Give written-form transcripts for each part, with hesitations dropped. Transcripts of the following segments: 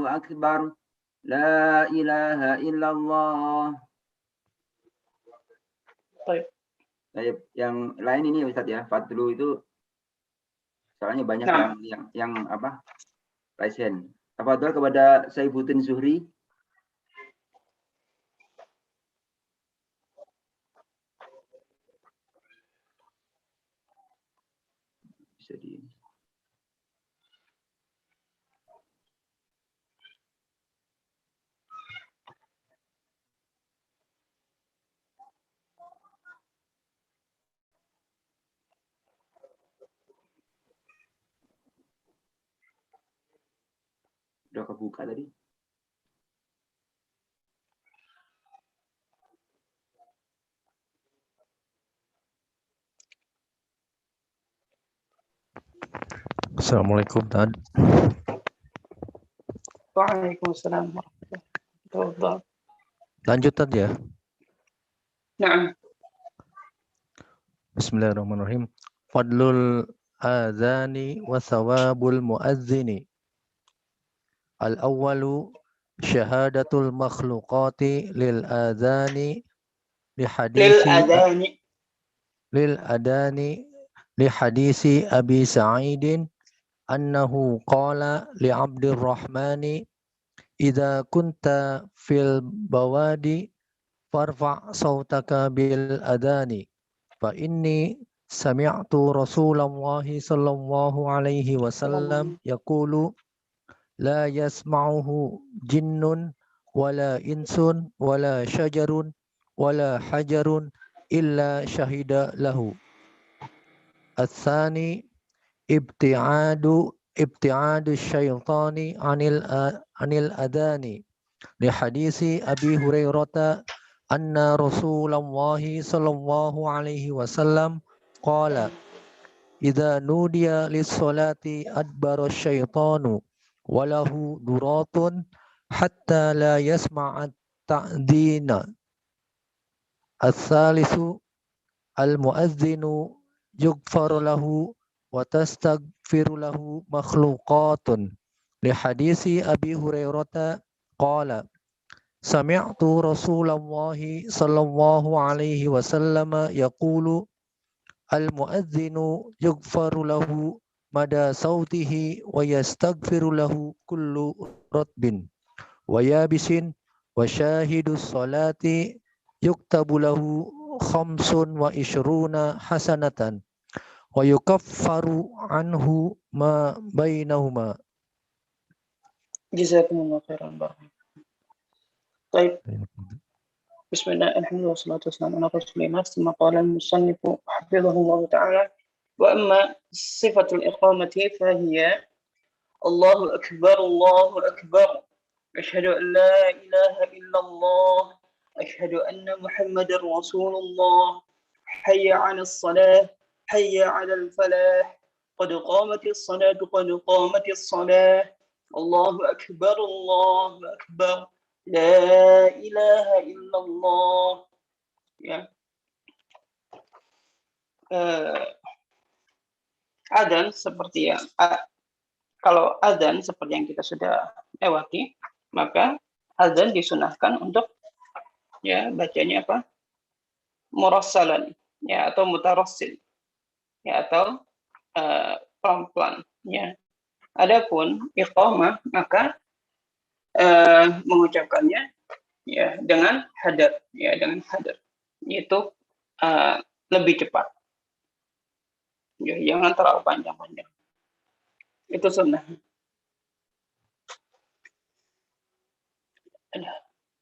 akbar. La ilaha illallah. Baik. Yang lain ini Ustaz ya, Fadlu itu soalnya banyak yang apa? Raise hand. Tafadhol kepada Saifuddin Zuhri. Bisa di udah kebuka tadi. Assalamualaikum Tad. Waalaikumsalam warahmatullahi wabarakatuh. Lanjut Tad ya. Nah. Bismillahirrahmanirrahim. Fadlul adzani wa thawabul muadzini. Al-awwalu syahadatul makhluqati lil adzani li hadisi Abi Sa'idin annahu qala li Abdurrahmani idza kunta fil bawadi farfa' sautaka bil adani fa inni sami'tu Rasulullah sallallahu alaihi wasallam yaqulu la yasma'uhu jinnun wala insun wala syajarun wala hajarun illa syahida lahu. Ats-tsani ibti'adu syaitani anil adani li hadisi Abi Hurairah anna Rasulullah sallallahu alaihi wasallam qala idza nudiya lis-salati adbara syaitanu walahu duratun hatta la yasma'a ta'dina. Ats-tsalisu al-muadzinu yughfaru lahu wa tastaghfiru lahu makhluqatun li hadisi Abi Hurairah qala sami'tu Rasulullah sallallahu alaihi wasallam yaqulu al-muadzinu yughfaru lahu mada sautihi wa yastaghfiru lahu kullu ratbin wa yabisin wa syahidus salati yuktabu lahu khamsun wa ishruna hasanatan wa yukaffaru anhu ma bainahuma. Jazakumullah khairan barakallahu. Baik. Bismillah, alhamdulillah, wassalatu wassalamu ala rasulillah. Thumma qala al-musannif hafizahullah ta'ala wa amma sifatul iqamati fa hiya Allahu akbar Allahu akbar asyhadu an la ilaha illallah asyhadu anna Muhammadar Rasulullah hayya 'alas salah hayya 'alal falah qad qamatis salatu qad qamatis salah Allahu akbar la ilaha illallah. Ya. Adzan seperti yang kalau adzan seperti yang kita sudah lewati, maka adzan disunahkan untuk ya bacanya apa? Murassalan ya atau mutarassil ya atau pelan-pelan ya. Adapun iqamah maka mengucapkannya ya dengan hadar itu lebih cepat ya, jangan terlalu panjang-panjang, itu sunnah.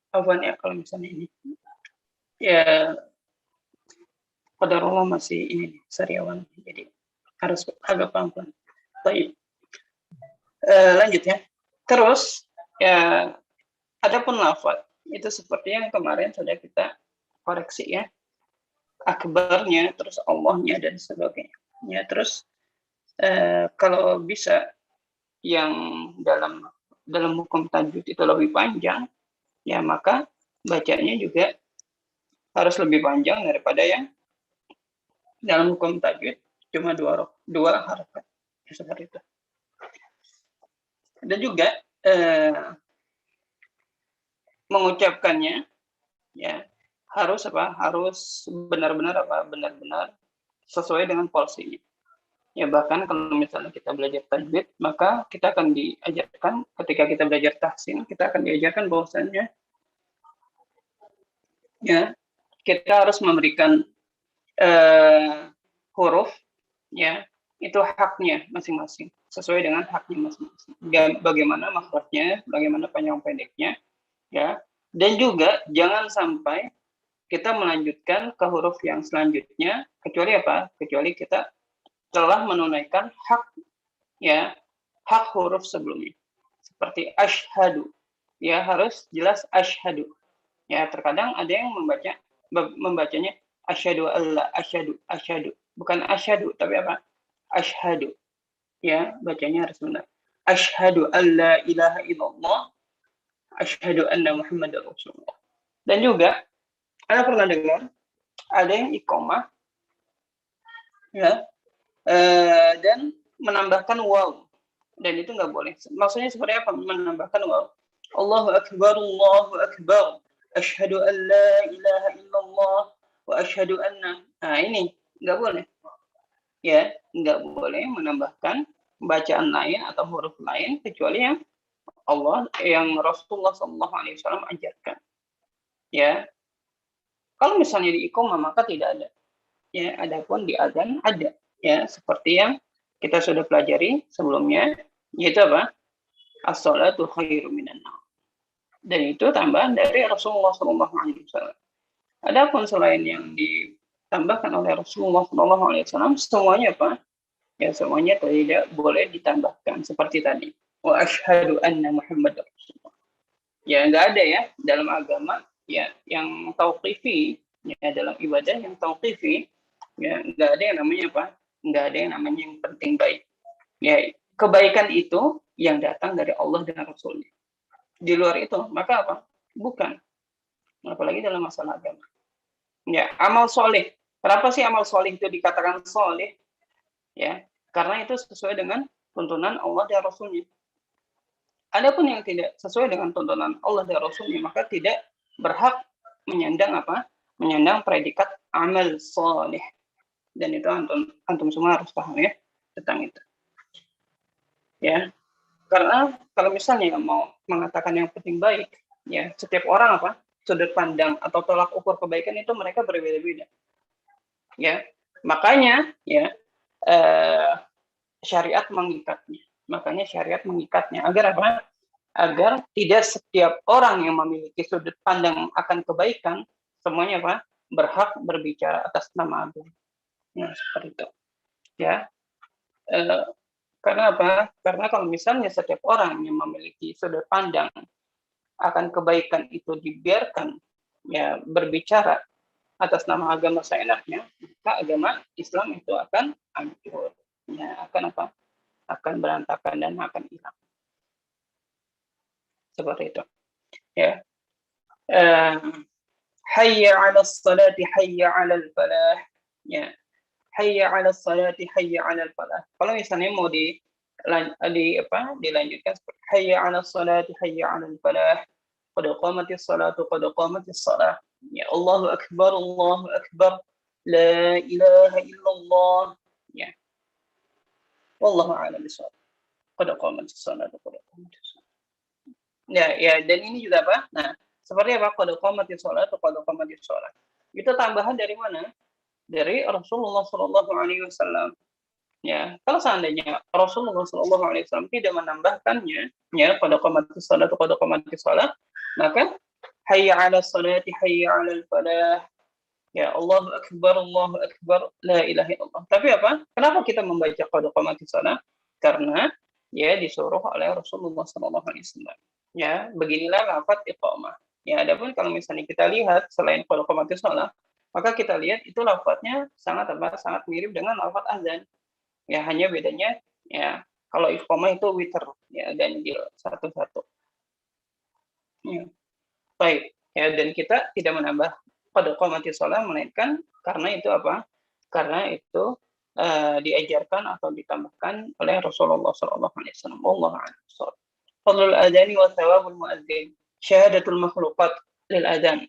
Apa ya kalau misalnya ini ya qadarullah masih ini sariawan, jadi harus agak pelan-pelan. Baik, lanjut ya. Terus ya, adapun lafaz itu seperti yang kemarin sudah kita koreksi ya, akbarnya, terus Allahnya dan sebagainya. Ya, terus kalau bisa yang dalam hukum tajwid itu lebih panjang, ya maka bacanya juga harus lebih panjang daripada yang dalam hukum tajwid cuma dua harakat, seperti itu. Dan juga mengucapkannya ya harus apa? Harus benar-benar apa? Benar-benar sesuai dengan porsinya. Ya bahkan kalau misalnya kita belajar tajwid, maka kita akan diajarkan ketika kita belajar tahsin, kita akan diajarkan bahwasanya ya kita harus memberikan huruf ya itu haknya masing-masing sesuai dengan haknya masing-masing. Bagaimana makhrajnya, bagaimana panjang pendeknya ya. Dan juga jangan sampai kita melanjutkan ke huruf yang selanjutnya kecuali apa? Kecuali kita telah menunaikan hak ya, hak huruf sebelumnya. Seperti asyhadu. Ya harus jelas asyhadu. Ya, terkadang ada yang membacanya asyhadu alla, asyhadu. Bukan asyhadu, tapi apa? Asyhadu. Ya, bacanya harus benar. Asyhadu alla ilaha illallah, asyhadu anna Muhammadar Rasulullah. Dan juga Anda pernah dengar ada yang iqamah ya, dan menambahkan waw, dan itu nggak boleh. Maksudnya seperti apa menambahkan waw? Allahu akbar, asyhadu an la ilaha illallah wa asyhadu anna. Nah ini nggak boleh ya, nggak boleh menambahkan bacaan lain atau huruf lain kecuali yang Rasulullah SAW ajarkan ya. Kalau misalnya di iqamah maka tidak ada ya, adapun di adzan ada ya, seperti yang kita sudah pelajari sebelumnya, yaitu apa? As-shalatu khairum minan naum. Dan itu tambahan dari Rasulullah SAW. Adapun selain yang ditambahkan oleh Rasulullah SAW, semuanya apa? Ya semuanya tidak boleh ditambahkan seperti tadi. Wa asyhadu anna Muhammadar Rasulullah. Ya nggak ada ya dalam agama ya yang tauqifi ya, dalam ibadah yang tauqifi ya nggak ada yang namanya apa? Nggak ada yang namanya yang penting baik. Ya kebaikan itu yang datang dari Allah dan Rasulnya. Di luar itu maka apa? Bukan. Apalagi dalam masalah agama. Ya amal soleh. Kenapa sih amal soleh itu dikatakan soleh? Ya karena itu sesuai dengan tuntunan Allah dan Rasulnya. Adapun yang tidak sesuai dengan tuntunan Allah dan Rasulnya maka tidak berhak menyandang apa? Menyandang predikat amal soleh. Dan itu antum semua harus paham ya tentang itu. Ya, karena kalau misalnya mau mengatakan yang penting baik, ya setiap orang apa? Sudut pandang atau tolak ukur kebaikan itu mereka berbeda-beda. Ya, makanya ya syariat mengikatnya. Makanya syariat mengikatnya agar apa? Agar tidak setiap orang yang memiliki sudut pandang akan kebaikan semuanya apa? Berhak berbicara atas nama agama. Nah, seperti itu. Ya. Karena apa? Karena kalau misalnya setiap orang yang memiliki sudut pandang akan kebaikan itu dibiarkan ya berbicara atas nama agama seenaknya, maka agama Islam itu akan hancur. Ya, akan apa? Akan berantakan dan akan hilang. Seperti itu. Ya. Hayya 'alas salati hayya 'alal falah. Ya. Hayya 'alas salati hayya 'alal falah. Kalau misalnya mau dilanjutkan seperti hayya 'alas salati hayya 'alal falah. Qad qamatis salatu qad qamatis salah. Ya Allahu akbar la ilaha illallah. Ya. Wallahu a'lam bishawab. Qad qamatis salatu qad qamatis salah. Ya, dan ini juga apa? Nah, seperti apa? Qad qamatis salatu qad qamatis salah. Itu tambahan dari mana? Dari Rasulullah SAW. Ya, kalau seandainya Rasulullah SAW tidak menambahkannya, ya pada qamatis salatu qad qamatis salah, maka hayya 'alas salati hayya 'alal falah. Ya Allahu akbar la ilaha illallah. Tapi apa? Kenapa kita membaca qad qamatis salah? Karena ya disuruh oleh Rasulullah SAW. Ya, beginilah lafaz iqamah. Ya, adapun kalau misalnya kita lihat selain qad qamatis salah, maka kita lihat itu lafaznya sangat mirip dengan lafaz azan. Ya, hanya bedanya ya kalau iqamah itu witer ya ganjil satu-satu. Ya. Baik, ya dan kita tidak menambah qad qamatis shalah melainkan karena itu apa? Karena itu diajarkan atau ditambahkan oleh Rasulullah SAW. Wallahu a'lam. fadlul adani wa thawabul muadzin, syahadatul makhluqat lil adzan.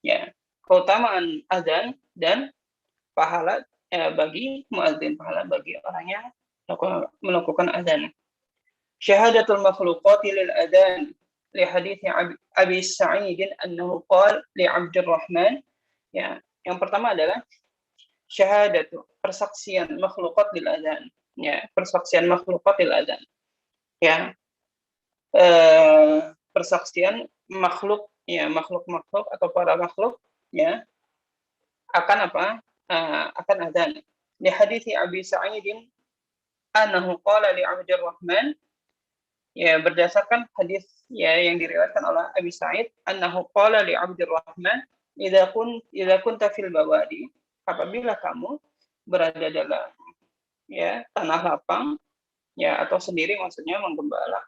Ya, keutamaan adzan dan pahala bagi muadzin, pahala bagi orang yang melakukan adzan. Syahadatul makhluqat lil adzan li hadits Abi Sa'id annahu qala li Abdurrahman. Ya, yang pertama adalah syahadatu, persaksian makhluqat lil adzan. Ya, persaksian makhluqat lil adzan. Ya, persaksian makhluk, ya, makhluk atau para makhluk, ya, akan apa? Akan adzan. Di hadits Abi Sa'id annahu qala li Abdurrahman, ya, berdasarkan hadis ya yang diriwayatkan oleh Abi Sa'id, annahu qala li Abdurrahman, idza kunta fil bawadi, apabila kamu berada dalam ya tanah lapang, ya, atau sendiri, maksudnya menggembala,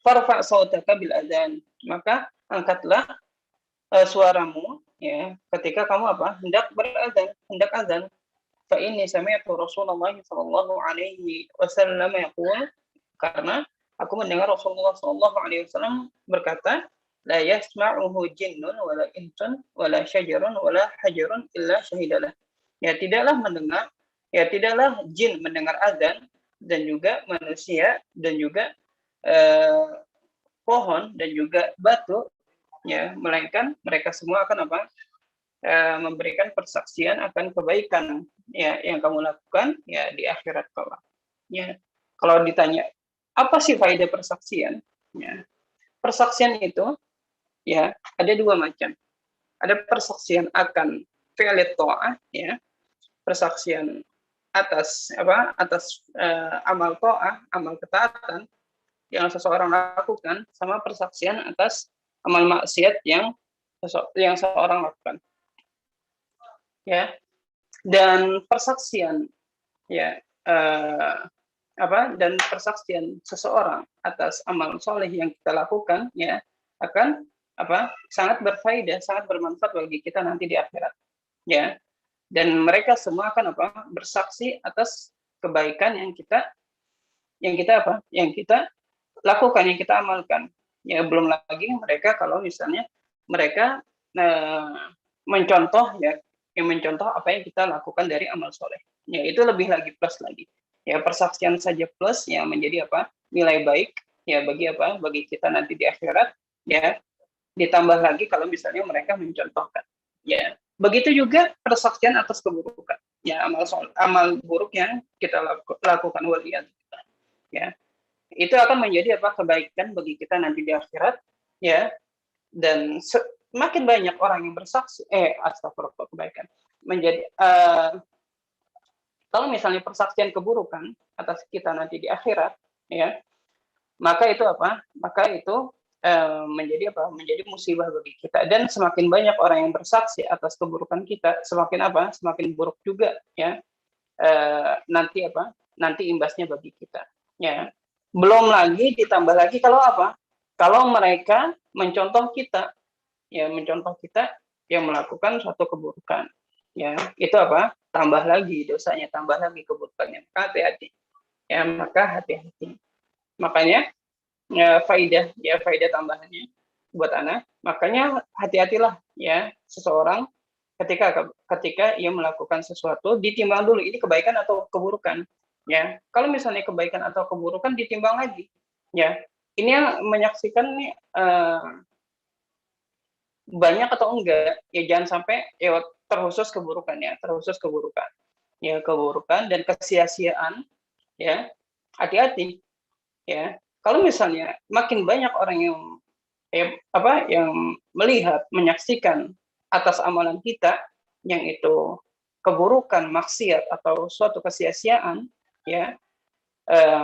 farfa sautaka bil adzan, maka angkatlah suaramu ya ketika kamu apa? hendak azan. Fa inni sami'tu Rasulullah sallallahu alaihi wasallam yaqul, karena aku mendengar Rasulullah sallallahu alaihi wasallam berkata, la yasma'uhu jinnun wala insun wala syajarun wala hajarun illa syahidalah. Ya, tidaklah jin mendengar azan, dan juga manusia, dan juga pohon, dan juga batu, ya, melainkan mereka semua akan apa? Memberikan persaksian akan kebaikan ya yang kamu lakukan ya di akhirat kelak. Ya, kalau ditanya apa sih faedah persaksian? Ya, persaksian itu ya ada dua macam. Ada persaksian akan fi'lit ta'ah, ya, persaksian atas amal ta'ah, amal ketaatan yang seseorang lakukan, sama persaksian atas amal maksiat yang seseorang lakukan. Ya, dan persaksian ya dan persaksian seseorang atas amal soleh yang kita lakukan ya akan sangat berfaedah, sangat bermanfaat bagi kita nanti di akhirat ya. Dan mereka semua akan bersaksi atas kebaikan yang kita lakukan, yang kita amalkan ya. Belum lagi mereka kalau misalnya mereka mencontoh apa yang kita lakukan dari amal soleh. Ya, itu lebih lagi plus lagi. Ya, persaksian saja plus yang menjadi nilai baik ya bagi kita nanti di akhirat ya. Ditambah lagi kalau misalnya mereka mencontohkan. Ya, begitu juga persaksian atas keburukan. Ya, amal buruk yang kita lakukan waliyadzubillah. Ya. Itu akan menjadi kebaikan bagi kita nanti di akhirat ya. Dan makin banyak orang yang bersaksi astagfirullah, kebaikan menjadi kalau misalnya persaksian keburukan atas kita nanti di akhirat ya, maka itu menjadi musibah bagi kita. Dan semakin banyak orang yang bersaksi atas keburukan kita, semakin buruk juga ya nanti imbasnya bagi kita ya. Belum lagi ditambah lagi kalau mereka mencontoh kita yang melakukan suatu keburukan ya, itu tambah lagi dosanya, tambah lagi keburukannya. Maka hati-hati. Makanya faidah tambahannya buat anak, makanya hati-hatilah ya seseorang ketika ia melakukan sesuatu, ditimbang dulu ini kebaikan atau keburukan ya. Kalau misalnya kebaikan atau keburukan, ditimbang lagi ya. Ini yang menyaksikan nih banyak atau enggak ya, jangan sampai terkhusus keburukan ya, keburukan dan kesia-siaan ya. Hati-hati ya. Kalau misalnya makin banyak orang yang melihat, menyaksikan atas amalan kita yang itu keburukan, maksiat atau suatu kesia-siaan ya,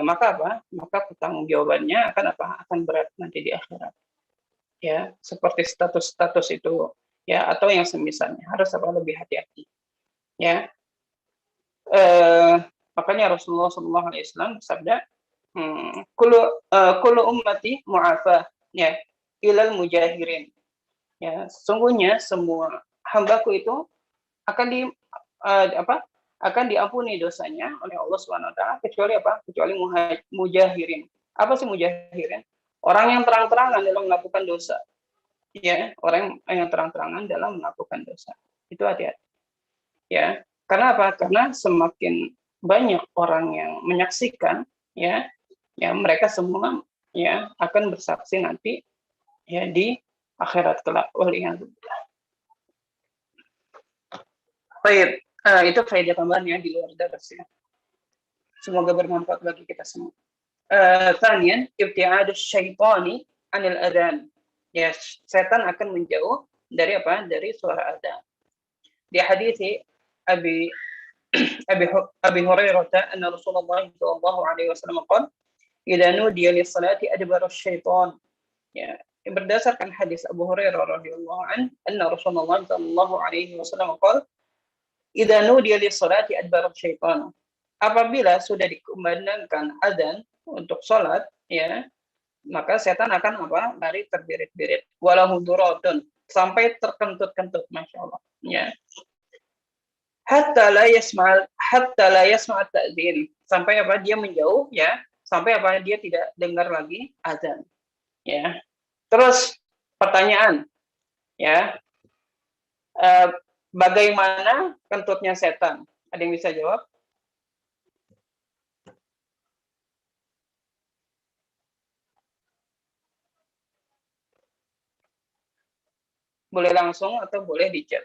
maka pertanggungjawabannya akan berat nanti di akhirat ya, seperti status itu ya, atau yang semisalnya. Harus lebih hati-hati ya. Makanya Rasulullah SAW bersabda, kullu ummati mu'afah ya ilal mujahirin ya, sesungguhnya semua hambaku itu akan diampuni dosanya oleh Allah SWT, kecuali mujahirin, Apa sih mujahir? Orang yang terang-terangan dalam melakukan dosa. Ya, orang yang terang-terangan dalam melakukan dosa. Itu hati-hati. Ya, karena apa? Karena semakin banyak orang yang menyaksikan, ya, mereka semua ya akan bersaksi nanti ya di akhirat kelak. Waliyahzubillah. Baik, itu faedah tambahannya di luar dars ya. Semoga bermanfaat bagi kita semua. Tanian, ibtiadus syaitani anil adhan. Ya, setan akan menjauh dari apa? Dari suara adzan. Di hadis Abi Hurairah anna Rasulullah sallallahu alaihi wasallam qala idza nudiya lis-salati adbara asy-syaitan. Ya, berdasarkan hadis Abu Hurairah radhiyallahu an anna Rasulullah sallallahu alaihi wasallam qala idza nudiya lis-salati adbara asy-syaitan. Apabila sudah dikumandangkan adzan untuk salat, ya, maka setan akan apa? Lari terbirit-birit. Walahu duradun, sampai terkentut-kentut, masya Allah. Ya. Hatta la yasma' ta'dzin, sampai apa? Dia menjauh, ya, sampai apa? Dia tidak dengar lagi azan. Ya. Terus pertanyaan, ya, bagaimana kentutnya setan? Ada yang bisa jawab? Boleh langsung atau boleh di chat.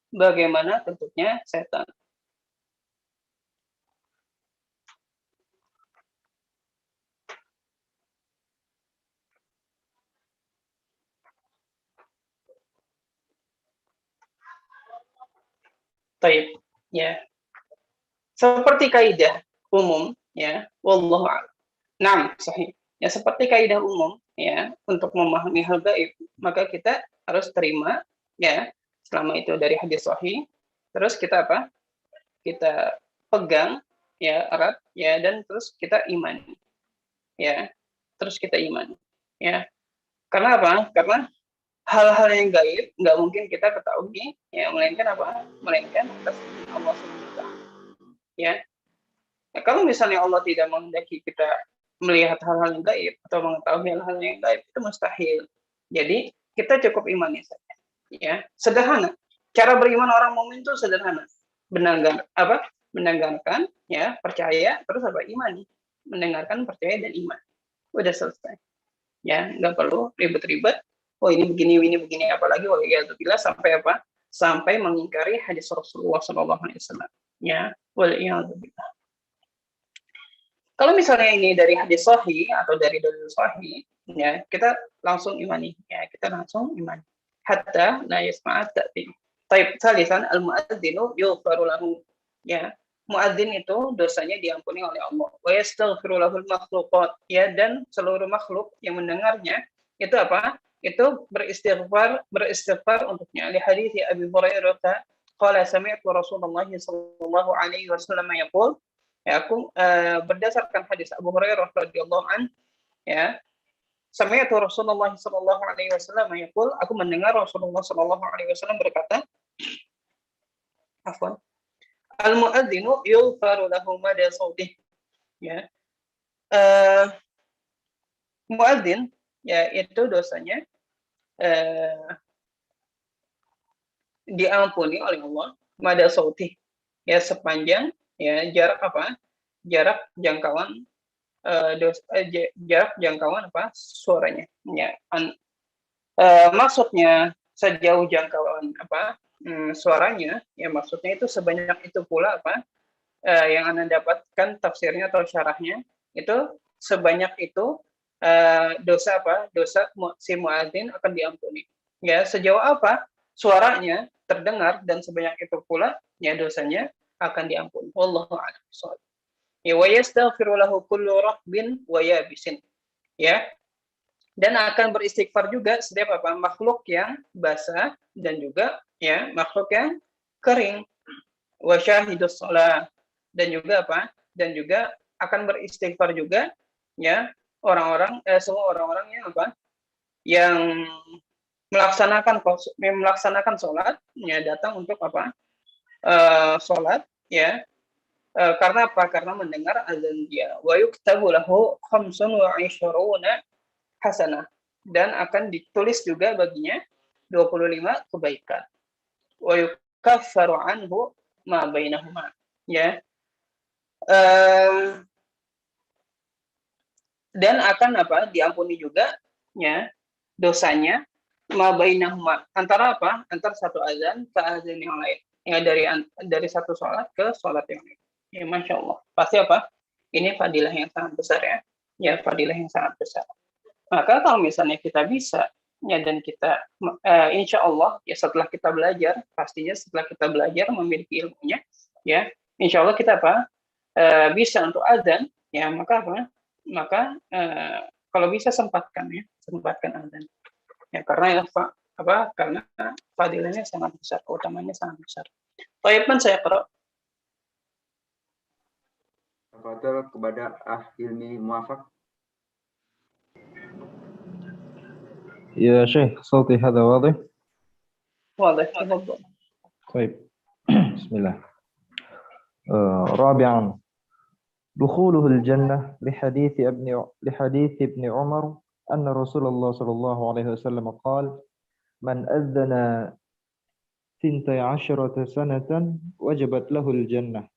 Bagaimana kentutnya setan? Baik, ya. Seperti kaidah umum, ya, wallahu a'lam. Nah, sahih. Ya, seperti kaidah umum, ya, untuk memahami hal gaib, maka kita harus terima, ya, selama itu dari hadis sahih. Terus kita apa? Kita pegang, ya, erat, ya, dan terus kita imani, ya. Terus kita imani, ya. Karena apa? Karena hal-hal yang gaib nggak mungkin kita ketahui, ya, melainkan apa? Melainkan atas Allah SWT. Ya. Nah, kalau misalnya Allah tidak menghendaki kita melihat hal-hal yang gaib atau mengetahui hal-hal yang gaib, itu mustahil. Jadi kita cukup imani saja. Ya, sederhana. Cara beriman orang mukmin itu sederhana. Mendengarkan, ya, percaya, terus apa? Imani. Mendengarkan, percaya, dan iman. Udah selesai. Ya, nggak perlu ribet-ribet. Oh, ini begini, apalagi waliyadzubillah sampai apa? Sampai mengingkari hadis Rasulullah SAW. Ya, waliyadzubillah. Kalau misalnya ini dari hadis sahih atau dari dalil sahih, ya, kita langsung imani, ya, kita langsung imani. Hatta la yasma'at ta'tim. Taib salisan al-mu'adzinu yughfaru lahu. Ya, muadzin itu dosanya diampuni oleh Allah. Wa yastaghfiru lahul makhluqat, ya, dan seluruh makhluk yang mendengarnya itu apa? Itu beristighfar untuknya. Li hadis Abi Hurairah qala sami'tu Rasulullah sallallahu alaihi wasallam yaqul, ya, aku berdasarkan hadis Abu Hurairah radhiyallahu an, ya, sami'tu Rasulullah sallallahu alaihi wasallam yaqul, aku mendengar Rasulullah sallallahu alaihi wasallam berkata, afwan, al-mu'adzinu yughfaru lahu mada sautih. Ya. Muadzin, ya, itu dosanya diampuni oleh Allah mada sautih, ya, sepanjang, ya, jarak apa? Jarak jangkauan jarak jangkauan apa? Suaranya. Ya. Maksudnya sejauh jangkauan apa? Suaranya, ya, maksudnya itu sebanyak itu pula apa? Yang Anda dapatkan tafsirnya atau syarahnya, itu sebanyak itu dosa apa? Dosa si muadzin akan diampuni. Ya, sejauh apa suaranya terdengar dan sebanyak itu pula, ya, dosanya akan diampuni. Wallahu a'lam bishawab. Ya, wa yastaghfiru lahu kullu rahbin wa yabisin. Ya. Dan akan beristighfar juga setiap apa? Makhluk yang basah dan juga, ya, makhluk yang kering. Wa syahidus shalah, dan juga apa? Dan juga akan beristighfar juga, ya, semua orang-orang yang apa? Yang melaksanakan sholat, ya, datang untuk apa? Sholat, ya, Karena apa? Karena mendengar azan dia. Wa yuktabu lahu 25 hasanah, dan akan ditulis juga baginya 25 kebaikan. Wa yukaffaru anhu ma bainahuma. Ya. Dan akan apa? Diampuni juga ya dosanya ma bainahuma, antara apa? Antara satu azan ke azan yang lain. Ya, dari satu sholat ke sholat yang lain. Ya, Masya Allah. Pasti apa? Ini fadilah yang sangat besar ya. Ya, fadilah yang sangat besar. Maka kalau misalnya kita bisa, ya, dan kita, insya Allah, ya setelah kita belajar, pastinya setelah kita belajar memiliki ilmunya, ya, insya Allah kita apa? Bisa untuk azan, ya, maka apa? Maka kalau bisa sempatkan azan. Ya, karena apa? Karena fadilahnya sangat besar, keutamanya sangat besar. Tayyibkan saya Qara. Tafadhol kepada Hilmi Muwafaq. يا شيخ صوتي هذا واضح؟ واضح، تفضل. طيب بسم الله. رابعا دخوله الجنة لحديث ابن عمر أن رسول الله صلى الله عليه وسلم قال من أذن 12 سنة وجبت له الجنة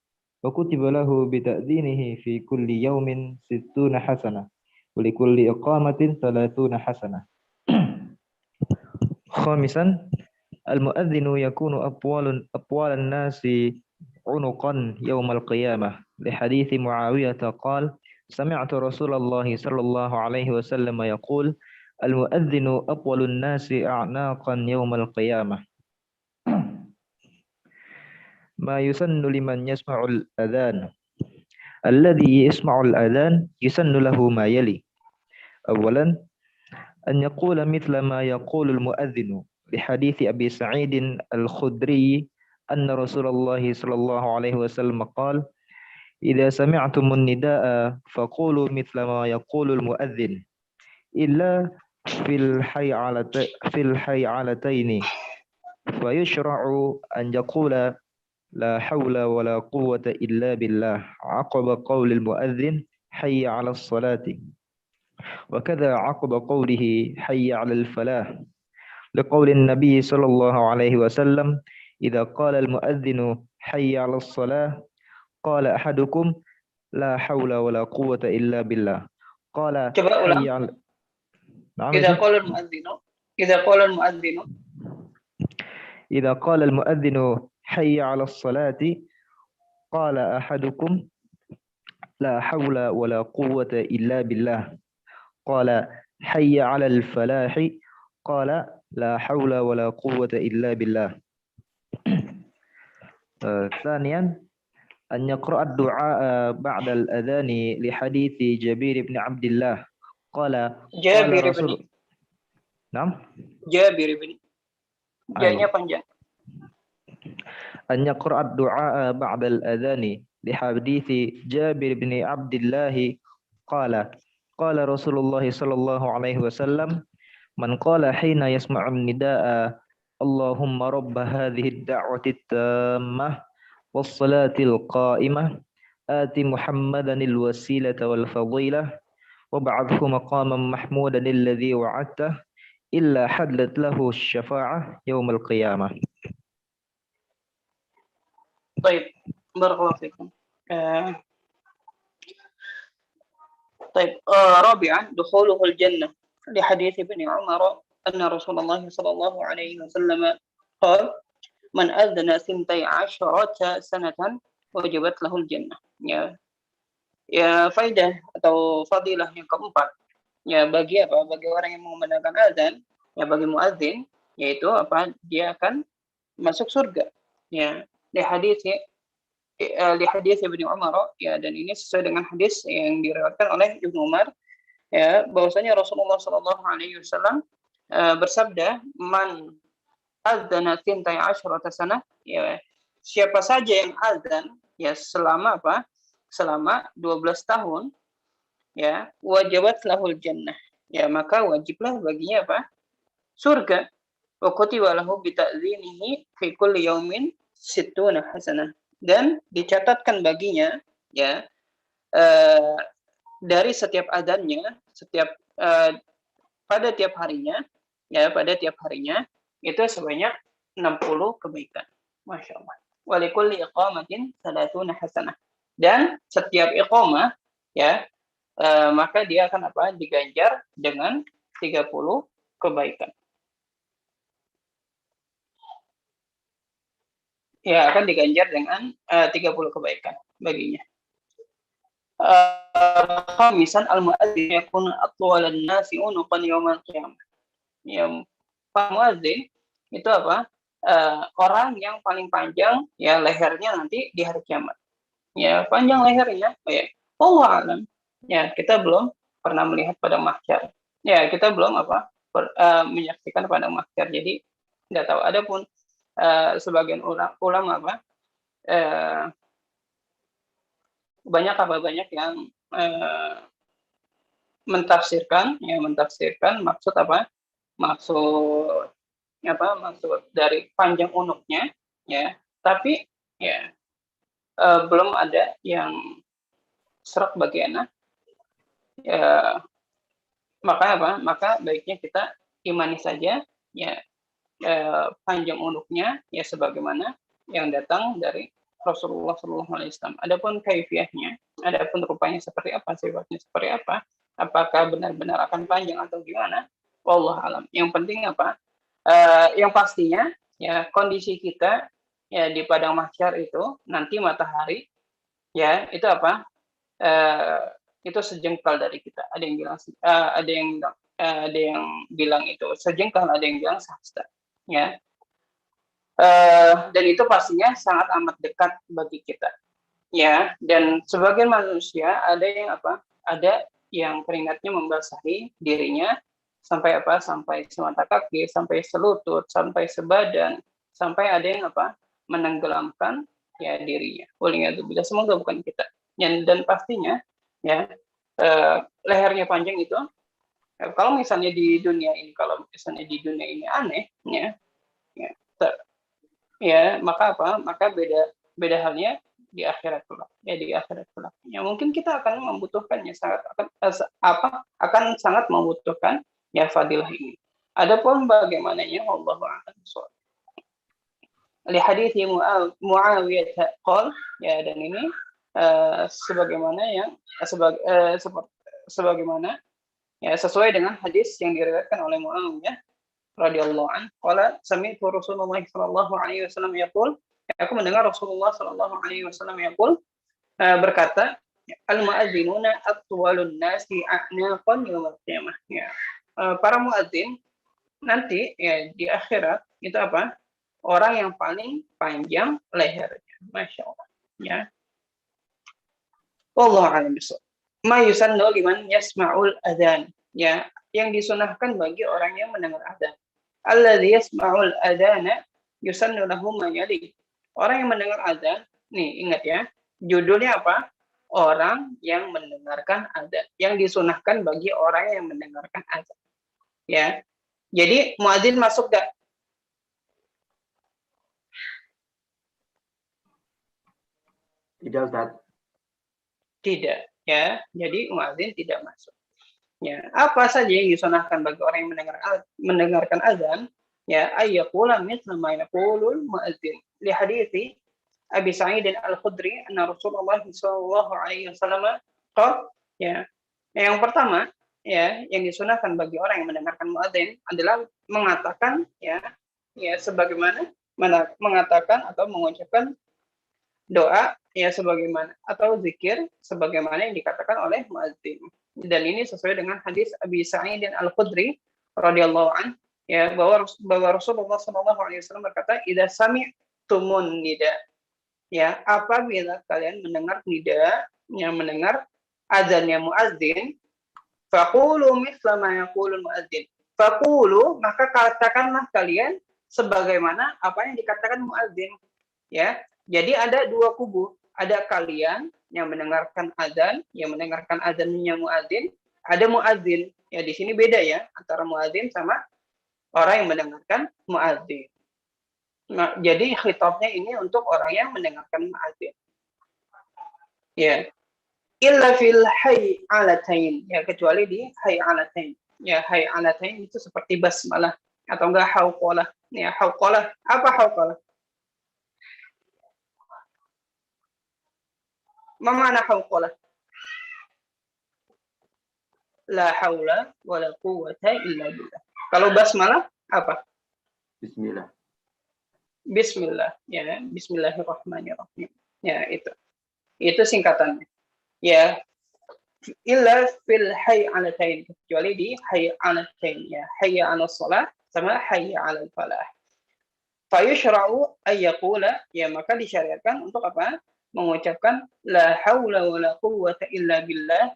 وكتب له بتأذينه في كل يوم 60 حسنة ولكل إقامة 30 حسنة. خامسا المؤذن يكون أطول الناس عنقا يوم القيامة لحديث معاوية قال سمعت رسول الله صلى الله عليه وسلم يقول المؤذن أطول الناس أعناقا يوم القيامة. ما يسن لمن يسمع الأذان الذي يسمع الأذان يسن له ما يلي. أولا أن يقول مثل ما يقول المؤذن لحديث أبي سعيد الخدري أن رسول الله صلى الله عليه وسلم قال إذا سمعتم النداء فقولوا مثل ما يقول المؤذن إلا في الحيعلتين فيشرع أن يقول لا حول ولا قوة إلا بالله عقب قول المؤذن حي على الصلاة، وكذا عقب قوله حي على الفلاح، لقول النبي صلى الله عليه وسلم إذا قال المؤذن حي على الصلاة قال أحدكم لا حول ولا قوة إلا بالله قال حي على إذا قال المؤذن إذا قال المؤذن حي على الصلاة قال أحدكم لا حول ولا قوة إلا بالله قال حي على الفلاح قال لا حول ولا قوة إلا بالله. ثانيا أن يقرأ الدعاء بعد الأذان لحديث جابر بن عبد الله قال رسول نعم جابر بن جاءnya panjang. أن يقرأ الدعاء بعد الأذان لحديث جابر بن عبد الله قال رسول الله صلى الله عليه وسلم من قال حين يسمع النداء اللهم رب هذه الدعوة التامة والصلاة القائمة آت محمدا الوسيلة والفضيلة وابعثه مقاما محمودا الذي وعدته إلا حلت له الشفاعة يوم القيامة. طيب بارك الله فيكم. طيب رابعا دخوله الجنة لحديث ابن عمر أن رسول الله صلى الله عليه وسلم قال من أذن 12 سنة وجبت له الجنة. Ya faidah atau fadilah yang keempat, ya bagi orang yang mengumandangkan azan, ya bagi muadzin, yaitu dia akan masuk surga, ya di hadis Ibnu Umar, ya, dan ini sesuai dengan hadis yang diriwayatkan oleh Ibnu Umar, ya, bahwasanya Rasulullah Shallallahu Alaihi Wasallam bersabda, man adzana 12 sanah, ya siapa saja yang azan, ya selama selama 12 tahun, ya wajibat lahul jannah, ya maka wajiblah baginya surga. Wa kutiba lahu bi ta'zinihi fi kulli yaumin 60 hasanah, dan dicatatkan baginya ya dari setiap adzannya, setiap pada tiap harinya itu sebanyak 60 kebaikan. Masya Allah. Walikulli iqamatin salatuna hasanah. Dan setiap iqamah ya maka dia akan diganjar dengan 30 kebaikan. Ya, akan diganjar dengan 30 kebaikan baginya. Khamisan al-mu'adzin yakun atwalan nasi unuqan yawmal qiyamah. Ya, muadzin itu orang yang paling panjang ya lehernya nanti di hari kiamat. Ya, panjang lehernya. Ya, Allah alam. Ya, kita belum pernah melihat pada mahsyar. Ya, kita belum menyaksikan pada mahsyar. Jadi tidak tahu. Adapun sebagian ulama banyak yang mentafsirkan maksud maksud dari panjang unuknya ya, tapi ya belum ada yang serak bagiannya ya, maka baiknya kita imani saja ya panjang unuknya ya sebagaimana yang datang dari Rasulullah SAW. Adapun kaifiahnya, adapun rupanya seperti apa, sifatnya seperti apa, apakah benar-benar akan panjang atau gimana, wallah alam. Yang penting yang pastinya ya kondisi kita ya di padang mahsyar itu nanti matahari ya itu itu sejengkal dari kita. Ada yang bilang itu sejengkal, ada yang bilang sehasta ya. Dan itu pastinya sangat amat dekat bagi kita ya. Dan sebagian manusia ada yang keringatnya membasahi dirinya sampai sampai semata kaki, sampai selutut, sampai sebadan, sampai ada yang menenggelamkan ya dirinya. Waliyadzubillah, semoga bukan kita. Dan pastinya ya lehernya panjang itu kalau misalnya di dunia ini aneh ya maka beda halnya di akhirat kelak ya mungkin kita akan membutuhkannya akan sangat membutuhkan ya fadilah ini. Adapun bagaimananya Allah a'lam. Li hadits Muawiyah qol ya, dan ini sebagaimana ya sesuai dengan hadis yang diriwayatkan oleh Muawiyah radhiyallahu anhu. Qala sami'tu Rasulullah sallallahu alaihi wasallam yaqul, aku mendengar Rasulullah sallallahu alaihi wasallam yaqul, berkata, al-mu'adzinuna atwalun nasi a'naqan yaumil qiyamah. Ya. Para muadzin nanti ya di akhirat itu orang yang paling panjang lehernya. Masya Allah. Ya. Wallahu a'lam bishawab. Ma yusannu liman yasma'ul adzan. Ya, yang disunahkan bagi orang yang mendengar adzan. Alladzi yasma'ul adzana yusannu lahu ma yali. Orang yang mendengar adzan, nih ingat ya, judulnya apa? Orang yang mendengarkan adzan. Yang disunahkan bagi orang yang mendengarkan adzan. Ya. Jadi muadzin masuk gak? Tidak, Ustaz. Tidak, ya. Jadi muadzin tidak masuk. Ya, apa saja yang disunahkan bagi orang yang mendengarkan azan? Ya, ayyaqula mithla ma yaqulul muadzin. Li hadithi Abi Sa'id Al-Khudri anna Rasulullah sallallahu alaihi wasallam qala, ya. Yang pertama, ya, yang disunahkan bagi orang yang mendengarkan muadzin adalah mengatakan ya sebagaimana mengatakan atau mengucapkan doa ya sebagaimana atau zikir sebagaimana yang dikatakan oleh muadzin. Dan ini sesuai dengan hadis Abi Sa'id Al-Khudri radhiyallahu anhu ya bahwa Rasulullah sallallahu alaihi wasallam berkata, "Idza sami'tumun nida." Ya, apabila kalian mendengar nida, yang mendengar azannya muadzin, faqulu mithla ma yaqulul muadzin. Faqulu, maka katakanlah kalian sebagaimana apa yang dikatakan muadzin. Ya. Jadi ada dua kubu, ada kalian yang mendengarkan azan, yang mendengarkan azannya muadzin, ada muadzin. Ya di sini beda ya antara muadzin sama orang yang mendengarkan muadzin. Nah, jadi khitabnya ini untuk orang yang mendengarkan muadzin. Ya. Illa fil hayy alatain, ya kecuali di hayy alatain. Ya, hayy alatain itu seperti basmalah atau enggak hauqalah. Ya, hauqalah. Apa hauqalah? Ma mana hauqalah? La haula wala quwwata illa billah. Kalau basmalah apa? Bismillah. Bismillah, ya, Bismillahirrahmanirrahim. Ya, itu. Itu singkatannya. Ya, illa fil hayy alatain, kecuali di hayy alatain, ya, hayya 'alas shalah sama hayya 'alal falah. Fa yushra'u ay yaqula, ya maka disyariatkan untuk apa? Mengucapkan la haula wala quwwata illa billah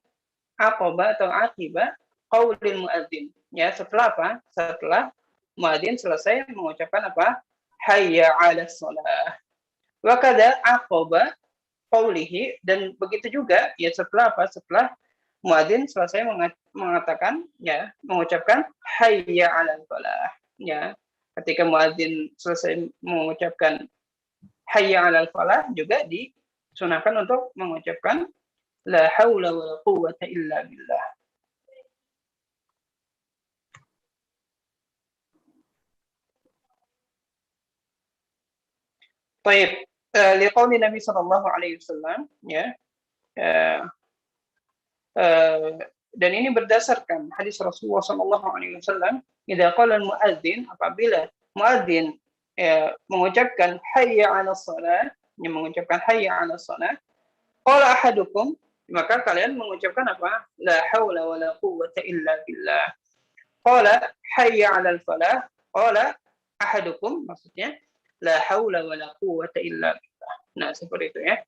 aqaba atau akiba qaulil muadzin. Ya, setelah apa? Setelah muadzin selesai mengucapkan apa? Hayya 'alas shalah. Wa kadza aqaba qaulihi, dan begitu juga ya setelah apa? Setelah muadzin selesai mengatakan, ya, mengucapkan hayya 'alal falah. Ya, ketika muadzin selesai mengucapkan hayya 'alal falah juga disunahkan untuk mengucapkan la haula wala quwwata illa billah. Baik, liqauli Nabi sallallahu alaihi wasallam, ya. Dan ini berdasarkan hadis Rasulullah sallallahu alaihi wasallam, idza qala al-muadzin, apabila muadzin mengucapkan hayya 'alas shalah, yang mengucapkan hayya 'alas shalah, qala ahadukum, maka kalian mengucapkan apa? La haula wala quwwata illa billah. Qala hayya 'alal falah, qala ahadukum, maksudnya la haula wala quwwata illa billah. Nah, seperti itu ya.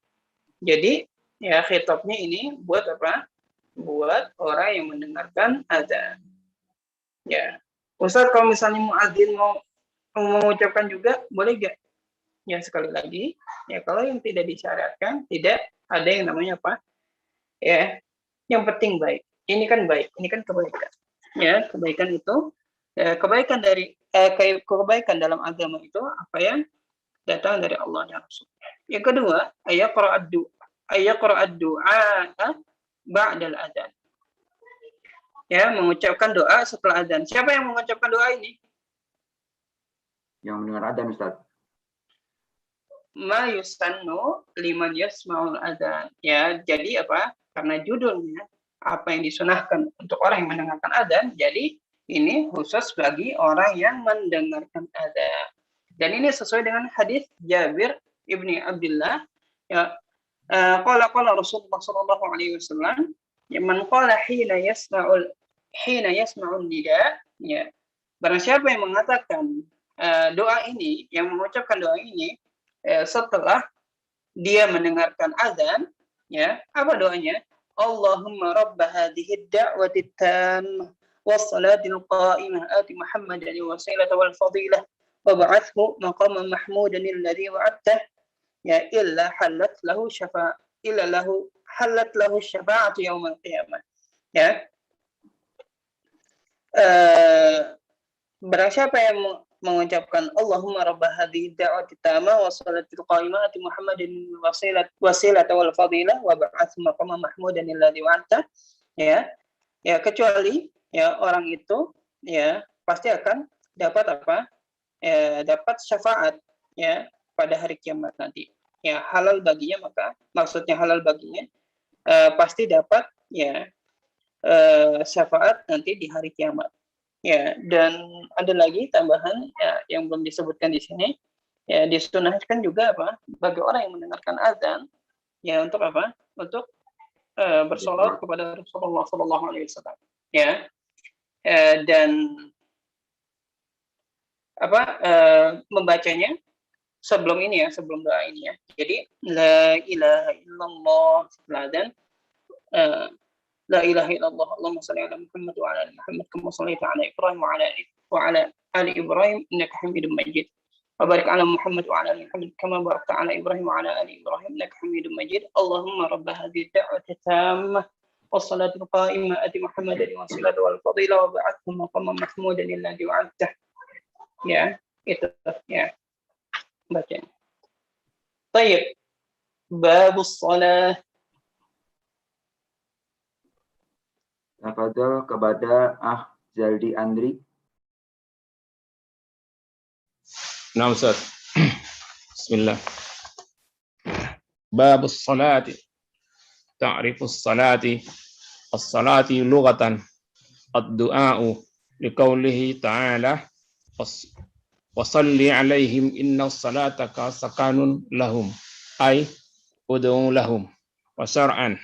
Jadi ya khitabnya ini buat apa? Buat orang yang mendengarkan adzan. Ya. Ustaz, kalau misalnya muadzin mau mengucapkan juga boleh gak? Ya, sekali lagi, ya kalau yang tidak disyariatkan, tidak ada yang namanya apa? Ya, yang penting baik. Ini kan baik, ini kan kebaikan. Ya, kebaikan itu kebaikan dari kebaikan dalam agama itu apa yang datang dari Allah dan Rasulnya. Yang kedua, ayaqra'ad du'a ba'dal adzan. Ya, mengucapkan doa setelah adzan. Siapa yang mengucapkan doa ini? Yang mendengar adzan, Ustaz. Ma yusannu liman yasma'ul adzan. Ya, jadi apa? Karena judulnya apa yang disunahkan untuk orang yang mendengarkan adzan, jadi ini khusus bagi orang yang mendengarkan adzan. Dan ini sesuai dengan hadis Jabir ibni Abdullah, ya, qala Rasulullah sallallahu alaihi wasallam, ya, man qala hina yasma'ul nida, ya, barang siapa yang mengatakan doa ini, yang mengucapkan doa ini setelah dia mendengarkan azan, ya, apa doanya? Allahumma rabb hadhihi ad-da'wati at-tammah was-salatil qa'imah ati Muhammadan wasilata wal fadilah wa ba'athhu maqaman mahmudan alladhi wa'adtah, ya, illa halat lahu syafa'atu yaumil qiyamah. Ya. Barang siapa yang mengucapkan Allahumma rabb hadhihi ad-da'wati at-tammah was-salatil qa'imah ati Muhammadin wasilata wal fadilah wa ba'athhu maqaman mahmudan alladhi wa'adtah, ya, ya, kecuali ya orang itu ya pasti akan dapat apa? Dapat syafaat ya pada hari kiamat nanti. Ya, halal baginya, maka maksudnya halal baginya pasti dapat ya syafaat nanti di hari kiamat. Ya, dan ada lagi tambahan ya, yang belum disebutkan di sini. Ya, disunahkan juga apa? Bagi orang yang mendengarkan azan ya untuk apa? Untuk bersolawat kepada Rasulullah sallallahu alaihi wasallam. Ya. Dan apa? Membacanya sebelum ini ya, sebelum doa ini ya. Jadi la ilaha illallah setelah azan, la ilaha illallah, Allahumma shalli ala Muhammad wa ala ali Muhammad kama shallaita ala Ibrahim wa ala ali Ibrahim innaka Hamidum Majid. Wa barik ala Muhammad wa ala ali Muhammad kama barakta ala Ibrahim wa ala ali Ibrahim innaka Hamidum Majid. Allahumma rabb hadhihi ad-da'wati tammah was-salatil qa'imah ati Muhammadan wasilata wal fadilah wa ba'athhu maqaman mahmudan alladhi wa'adtah. Ya, itu ya. bacanya. Baik. Babus shalah. Tafadhol kepada Zaldi Andri. Nah, Ustaz. Bismillah. Babus salati. Ta'rifus salati. As-salati lughatan. Ad-du'a'u liqaulihi ta'ala wa salli 'alaihim innas salata sakanun lahum ay ud'u lahum wa syar'an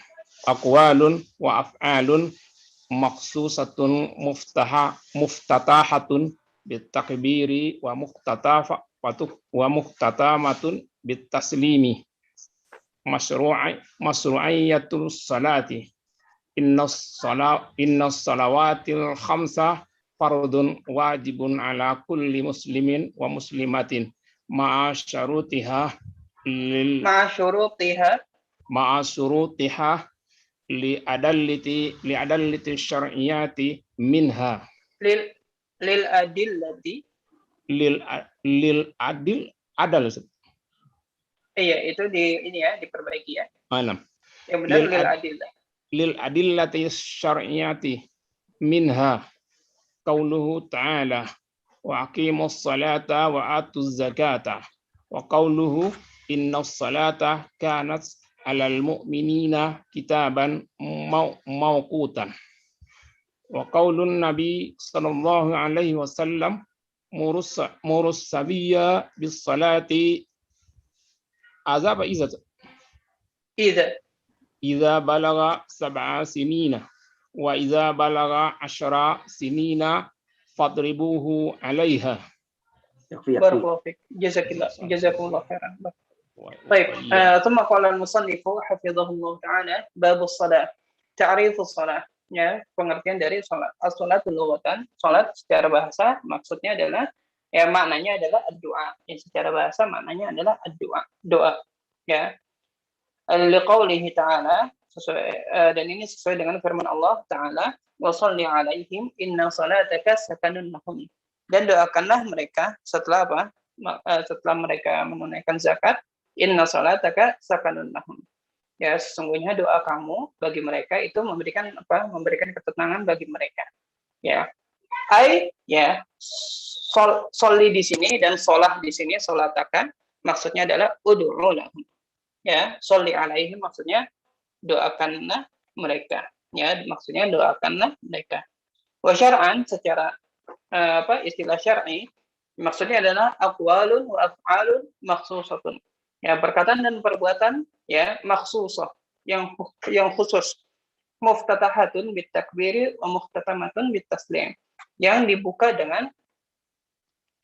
aqwalun wa af'alun maqsusatun muftatahatun bitakbiri wa muhtatamatun bitaslimi masru'iyatul salati innas salawatil khamsa fardun wajibun ala kulli muslimin wa muslimatin ma'a syarutiha li adallati syar'iyati minha lil adillati. Iya, itu diperbaiki ya. Alam. Yang benar lil adillah. Lil adillati syar'iyati minha qauluhu ta'ala wa aqimus salata wa atuz zakata wa qauluhu innas salata kanat 'alal mu'minina kitaban mawqutan wa qaulun nabi sallallahu alaihi wasallam murus sabiyya bis salati azaba idza balagha 7 sinina wa idza balagha 10 sinina fadribuhu 'alaiha. Barakallahu fik. Jazakumullah khairan. Baik, ثم قال المصنف حفظه الله تعالى باب الصلاة تعريف الصلاة, ya, pengertian dari salat. As-salatu lughatan, salat secara bahasa maksudnya adalah, ya, maknanya adalah ad-du'a. Ya, secara bahasa maknanya adalah ad-du'a, doa, ya. Liqaulihi ta'ala, dan ini sesuai dengan firman Allah Ta'ala, wa shalli 'alaihim inna salataka sakanun lahum. Dan doakanlah mereka setelah apa? Setelah mereka menunaikan zakat, inna salataka sakanun lahum. Ya, sesungguhnya doa kamu bagi mereka itu memberikan apa? Memberikan ketenangan bagi mereka. Ya. Ya, sholli di sini dan sholah di sini, sholataka maksudnya adalah ud'u lahum. Ya, sholli alaihim maksudnya doakanlah mereka. Ya, maksudnya doakanlah mereka. Wa syar'an secara istilah syar'i maksudnya adalah aqwalun wa af'alun makhsusatun. Ya, perkataan dan perbuatan, ya, makhsusah, yang khusus. Muftatahatun bitakbiri wa muhtatamatun bitaslim. Yang dibuka dengan